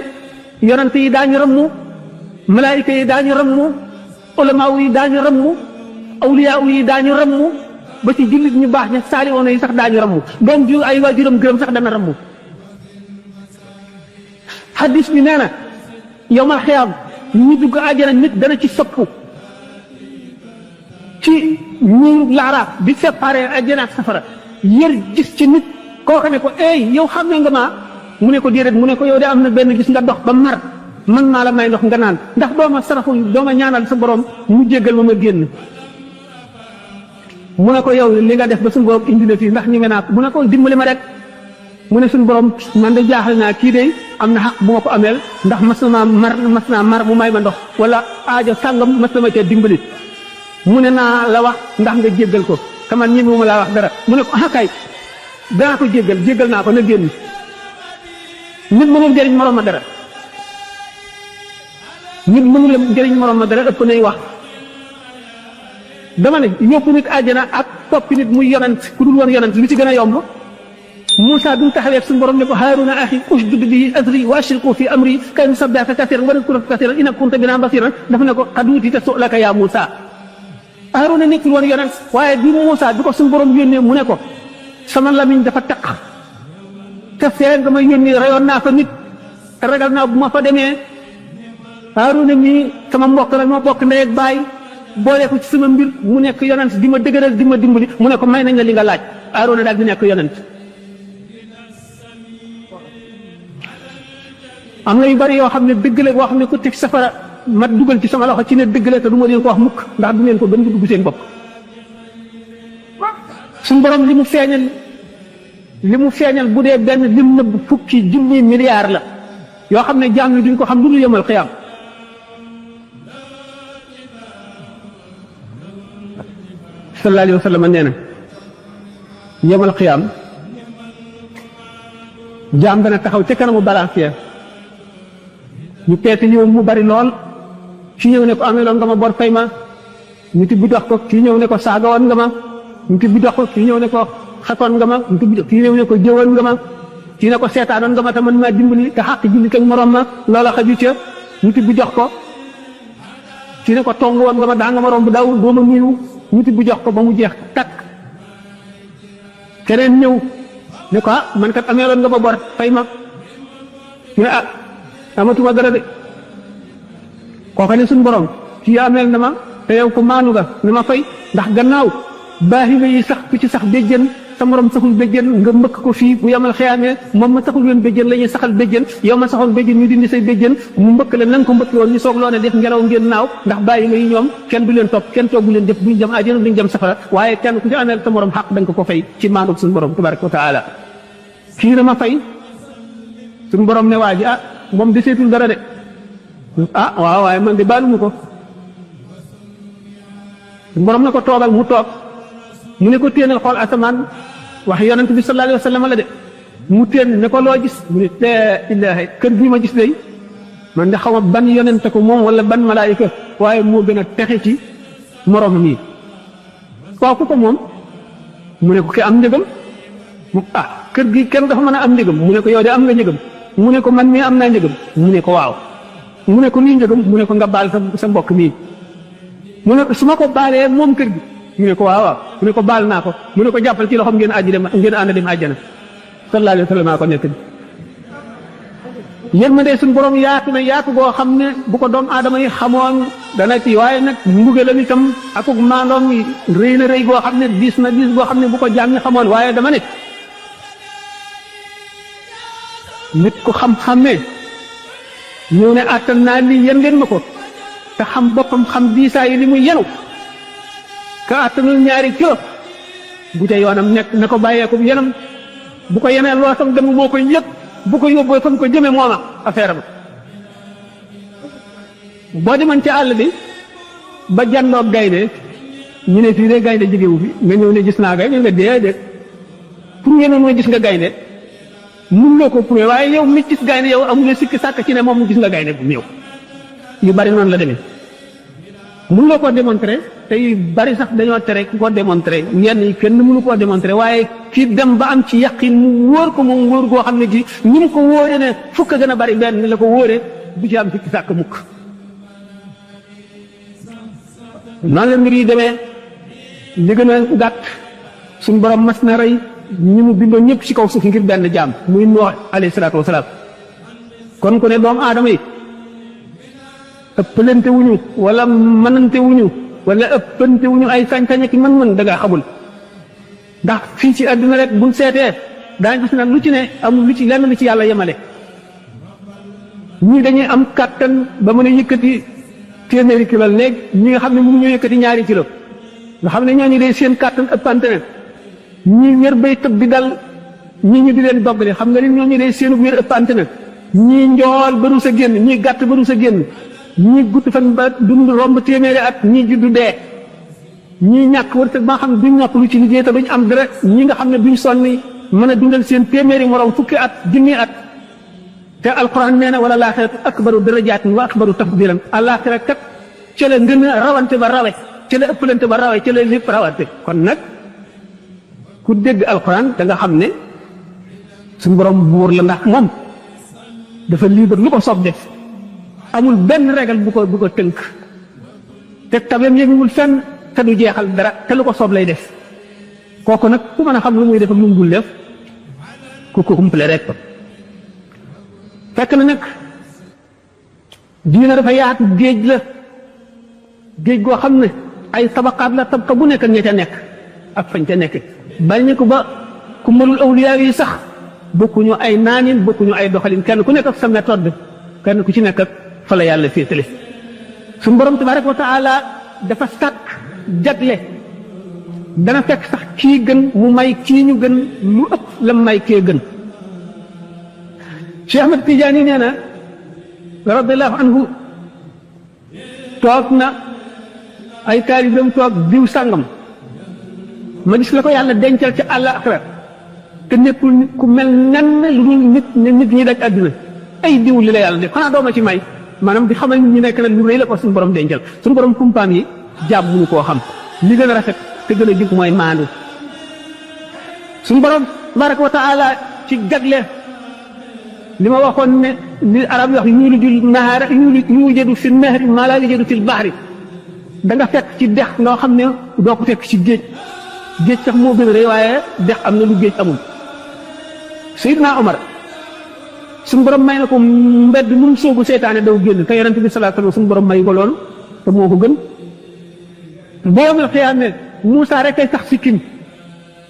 yonent yi daañu rammu malaayika yi daañu rammu ulama yi daañu rammu awliya yi daañu rammu ba ci jullit ñu baax ña saaliwoon yi sax daañu rammu doom ju ay waajuram gërëm sax dana rammu hadis bi nee na yowmal xiyaam ñi dugg àjjana nit dana ci soppu ci ñi laaraaf di séparé àjjana ak safara yër gis ci nit kooka ne ko ey yow xam ne nga maa mu ne ko déedéet mu ne ko yow de am na benn gis nga dox ba mar man maa la may ndox nga naan ndax dooma saraxul dooma ñaanal sa borom mu jéggal ma génn mu ne ko yow li nga def ba suñu borom indi la fii ndax ñeme naa ko mu ne ko dimbali ma rek mu ne suñu borom man de jaaxal naa kii de am na xaq bu ma ko ameel ndax mas naa mar mu may ma ndox wala aajo sàngam mas na ma cee dimbali mu ne naa la wax ndax nga jéggal ko kaman ñi mu ma laa wax dara mu ne ko ah kay danaa ko jéggal naa ko na génn nit mënul jëriñ morom ma dara nit mënul jëriñ morom ma dara ëpp nay wax dama ne yóbbu nit àjjana ak toppi nit muy yonent ku dul woon yonent li ci gën a yomb Moussa bi mu taxawee suñu borom ne ko Haaruna axi ushdud bihi azri wa ashriku fi amri kay nusabbihaka kasiran wa nadhkuraka kasiran innaka kunta bina basiran dafa ne ko qad uutita su'laka yaa Moussa Haaruna nekkul woon yonent waaye bi Moussa bi ko suñu borom yónnee mu ne ko sama lamiñ dafa taq te fee nga ma yónni rayoon naa fa nit te ragal naa bu ma fa demee Haaruna mii sama mbokk la ma bokk ndey ak baay boole ko ci sama mbir mu nekk yonent di ma dëgëral di ma dimbali mu ne ko may nañ la li nga laaj Haaruna daal di nekk yonent am na yu bari yoo xam ne dëgg la boo xam ne ku teg safara ma dugal ci sama loxo ci ne dëgg la te du ma leen ko wax mukk ndax du ngeen ko gën dugg seen bopp suñu borom li mu feeñal bu dee benn lim nëbb fukki junni milliards la yoo xam ne jaam yi duñ ko xam lu dul yemal xiyaam sallallahu alayhi wa sallam nee na yemal xiyaam jaam dana taxaw ca kanamu balance ñu peete ñëw mu bari lool ci ñëw ne ko ameeloon nga ma bor fay ma ñu tibbi dox ko kii ñëw ne ko saagawoon nga ma ñu tibbi dox ko kii ñëw ne ko xatoon nga ma ñu tibbi kii ñëw ne ko jëwoon nga ma kii ne ko seetaanoon nga ma te man maa dimbali te xàq julli ak morom ma loola xaju ca ñu tibbi jox ko kii ne ko tong woon nga ma daa nga ma romb daaw doo ma nuyu ñu tibbi jox ko ba mu jeex takk keneen ñëw ne ko ah man kat ameeloon nga ma bor fay ma ñu ne ah amatuma dara de kooka ne suñu borom kii ameel na ma te yow ko maanu nga na ma fay ndax gannaaw baaxi nga yi sax ku ci sax béjjën sa morom saxul béjjën nga mbëkk ko fii bu yamal xiyaamee moom ma saxul woon béjjën la ñuy saxal béjjën yow ma saxoon béjjën ñu dindi say béjjën mu mbëkk la na nga ko mbëkk woon ñu soog loo ne def ngelaw ngeen naaw ndax bàyyi nga yi ñoom kenn du leen topp kenn toogu leen def duñ jëm àjjana duñ jëm safara waaye kenn ku ci ameel sa morom xaq da nga ko fay ci maandu suñu borom tabaraka wa taala kii na ma fay suñu borom ne waa ji ah moom deseetul dara de ah waaw waaye man de baaluma ko borom na ko toogal mu toog mu ne ko téenal xool asamaan wax yonent bi sallallahu alayhi wa sallam la de mu téen ne ko loo gis mu ne laa ilaaha kër bii ma gis day man de xaw ma ban yonent ko moom wala ban malaayika waaye moo gën a texe ci moromam yi kooku ko moom mu ne ko ki am njëgam mu ah kër gi kenn dafa mën a am njëgam mu ne ko yow de am nga njëgam mu ne ko man mii am naa njëgam mu ne ko waaw mu ne ko nii njëgam mu ne ko nga baal sa mbokk mii mu ne ko su ma ko baalee moom kër gi mu ne ko waaw waaw mu ne ko baal naa ko mu ne ko jàppal ci loxoom ngeen ànd dem àjjana sallallahu alayhi wa sallam ko nekk yërmande suñu borom yaatu na yaatu goo xam ne bu ko doom aadama yi xamoon dana ci waaye nag mbugalam itam akuk maandoom rëy na rëy goo xam ne diis na diis goo xam ne bu ko jaam ñi xamoon waaye dama ne nit ku xam-xamee ñëw ne àttal naa lii yen leen ma ko te xam boppam xam diisaa yi li muy yenu ka àttanul ñaari kilo bu ca yoonam nekk na ko bàyyee ko yenam bu ko yenee loo sam dem moo koy yëg bu ko yóbboo fa mu ko jëme mooma affaire ba boo demoon ci àll bi ba jàndoog gaynde ñu ne fii de gaynde jógewu fi nga ñëw ne gis naa gaynde nga déedéet pour ngeen mooy gis nga gaynde mun loo ko prouvé waaye yow mi gis gaynde yow amul sikki sàkk ci ne moom gis nga gaynde bu néew yu bari noonu la demee mun loo ko démontrer te yu bari sax dañoo tere ku ko démontré yenn yi kenn mënu koo démontré waaye ki dem ba am ci yaqin mu wóor ko moom wóor goo xam ne gi ni mu ko wóoree ne fukk a gën a bari benn la ko wóoree du ci am sikki sàkk mukk noonu la mbir yi demee li gën a gàtt suñ borom mas na rey ñi mu bindoon ñëpp ci kaw suuf ngir benn jaam muy Nuux alayhi salaatu wasalaam kon ku ne doomu aadama yi ëppalante wuñu wala mënante wuñu wala ëppante wuñu ay sañ-sañ ak mën-mën da ngaa xamul ndax fii ci àdduna rek buñ seetee daañu gis nag lu ci ne amul lu ci lenn lu ci yàlla yemale ñii dañuy am kàttan ba mën a yëkkati téeméeri kilo léegi ñi nga xam ne mënuñu yëkkati ñaari kilo nga xam ne ñooñu day seen kàttan ëppante ne ñii wér bay tëb bi dal ñii ñu di leen doggale xam nga ni ñooñu day seenu wér ëppante na ñii njool ba rus a génn ñii gàtt ba rus a génn ñii gudd fan ba dund romb téeméeri at ñii juddu dee ñii ñàkk wërsëg ba nga xam ne duñ ñàkk lu ci liggéey te duñ am dara ñi nga xam ne duñ sonni mën a dundal seen téeméeri morom fukki at junni at te alquran nee na wala laaxiratu akbaru darajaatin wa akbaru tafdilan àllaaxira kat ca la ngën a rawante ba rawe ca la ëppalante ba rawe ca la lépp rawante kon nag ku dégg alquran da nga xam ne suñu borom buur la ndax moom dafa libre lu ko soob def amul benn régal bu ko tënk te tabeem yënguwul fenn te du jeexal dara te lu ko soob lay def kooku nag ku mën a xam lu muy def ak lu mu dul def ku ko kumple rek ko fekk na nag diina dafa yaatu géej la géej goo xam ne ay tabaqaat la tabqa bu nekk ña ca nekk ak fañ ca nekk bañ ko ba ku mënul awliyaa yi sax bokkuñu ay naanin bokkuñu ay doxalin kenn ku nekk ak sa méthode kenn ku ci nekk ak fa la yàlla féetale suñu borom tabaraka wa taala dafa sàkk jagle dana fekk sax kii gën mu may kii ñu gën lu ëpp la may kee gën Cheikh Ahmad Tidiane nee na radiallahu anhu toog na ay taalibeem toog diw sàngam ma gis la ko yàlla dencal ca àllaaxira te nekkul nit ku mel nen lu dul nit ñi daj àdduna ay diw li la yàlla def xanaa dooma ci may maanaam di xamal nit ñi nekk nag lu rëy la ko suñu borom dencal suñu borom kumpaam yi jaab mënu koo xam li gën a rafet te gën a jub mooy maandu suñu borom tabaraka wa taala ci jagle li ma waxoon ne li arab yi wax yuuliju nahaara yuujadu fi nahri maa laa yujadu fi bahri da nga fekk ci dex loo xam ne doo ko fekk ci géej géej sax moo gën a rëy waaye dex am na lu géej amul Seydina Omar suñu borom may na ko mbedd mu soobu seytaane daw génn te yonent bi sallallahu alayhi wasallam suñu borom may ko loolu te moo ko gën boobu la xiyaam ne Moussa rek kay sax sikkim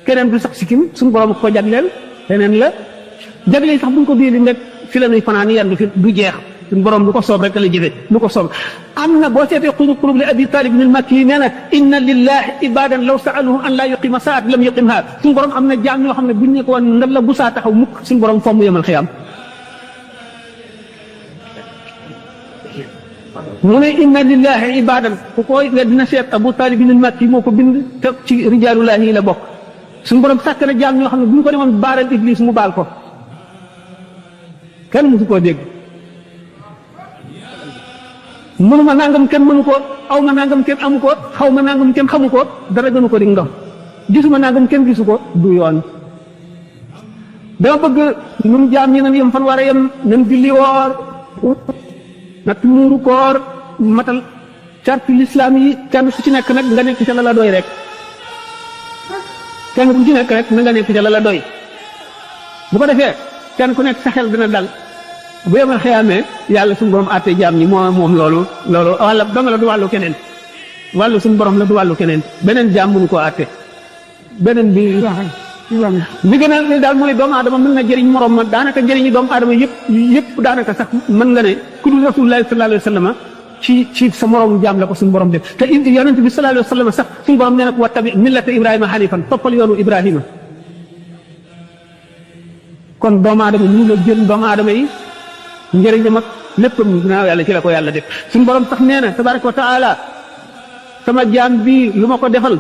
keneen du sax sikkim suñu borom ko jagleel leneen la jagleel sax buñ ko bii li nekk fi la nuy fanaan yendu fi du jeex suñu borom lu ko soob rek la jëfe lu ko soob am na boo seetee xulub li Abi Talib al Makki nee na inna lillahi ibadan law saaluhu an laa yuqima saat lam yuqimha suñu borom am na jaam ñoo xam ne buñ ne ko woon ndal la bu saa taxaw mukk suñu borom fomm yemal xiyaam mu ne inna lillahi ibadan ku koy dina seet Abu Talib al Makki moo ko bind te ci rijaalullahi la bokk suñu borom sàkk na jaam ñoo xam ne bu ñu ko demoon baaral Iblis mu baal ko kenn mësu koo dégg mënuma nangam kenn mënu ko aw ma nangam kenn amu ko xaw ma nangam kenn xamu ko dara gënu ko di ndox gisuma nangam kenn gisu ko du yoon dama bëgg ñun jaam ñi nan yem fan war a yem nan julli woor nat muuru koor matal charte l'islam yi kenn su ci nekk nag nga nekk ca la la doy rek kenn ku ci nekk rek na nga nekk ca la la doy bu ko defee kenn ku nekk sa xel dina dal bu yemal xëyaamee yàlla suñu borom àtte jaam ñi moom loolu wàlla dong la du wàllu keneen wàllu suñu borom la du wàllu keneen beneen jaam mënu koo àtte beneen bi li gën a daal mooy doomu aadama mën na jëriñ morom ma daanaka njëriñu doomu aadama yëpp daanaka sax mën nga ne ku dul rasulullahi sallallahu alayhi wa sallam ci sa morom jaam la ko suñu borom def te yonent bi sallallahu alayhi wa sallam sax suñu borom nee na ko wattabi millata ibrahima hanifan toppal yoonu ibrahima kon doomu aadama mënu la jël doomu aadama yi njëriñam ak léppam ginnaaw yàlla ci la ko yàlla def suñu borom sax nee na tabaraka wa taala sama jaam bi lu ma ko defal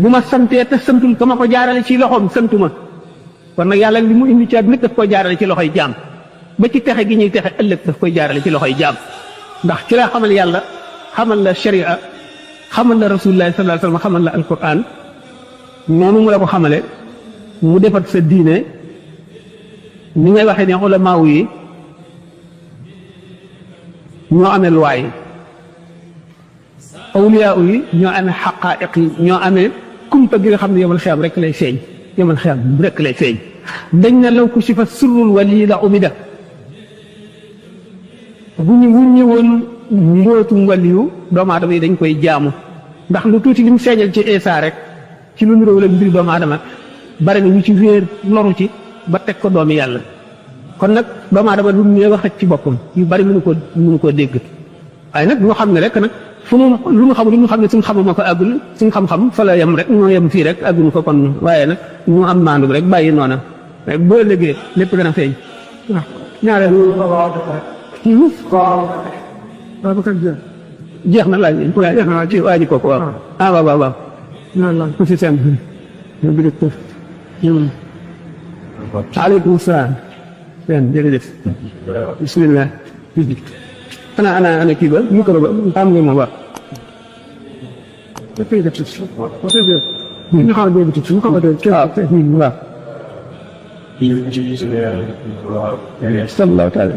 bu ma santee te santul ka ma ko jaarale ci loxoom santuma kon nag yàlla li mu indi ci nit daf koy jaarale ci loxoy jaam ba ci texe gi ñuy texe ëllëg daf koy jaarale ci loxoy jaam ndax ci la xamal yàlla xamal la sharia xamal la rasulullah sallallahu alayhi wasallam xamal la alquran noonu mu la ko xamale mu defat sa diine ni ngay waxee ne ulamaaw yi ñoo amee luwaay yi awliyaa yi ñoo amee xaqaa'iq yi ñoo amee kumpa gi nga xam ne yomal xiyam rek lay feeñ yomal xiyam rek lay feeñ dañ ne law ku si fa sirrul wali la ubida bu ñu ñëwoon mbootum waliyu doomu aadama yi dañ koy jaamu ndax lu tuuti li mu feeñal ci Isa rek ci lu niróo la mbir doomu aadama bari na ñu ci wéer loru ci ba teg ko doomi yàlla kon nag doomu aadama lu mu wax ci boppam yu bari mënu koo dégg waaye nag ñu xam ne rek nag fu mu lu mu xamul lu mu xam ne suñ xamuma ko àggul suñ xam-xam fa la yem rek ñoo yem fii rek àgguñu ko kon waaye nag ñu am maandu rek bàyyi noona rek boo ëllëgee lépp gën a feeñ waaw ñaareel jeex na laaj ci waa ji kooku waaw ah waaw waaw waaw ku si seen directeur aleykum salaam seen jërëjëf bismillah ana kii ba micro ba xam nga ma waaw ñu xam ne ci ñu xam ne waaw sallallahu taala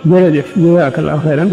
jërëjëf jazakallahu xayran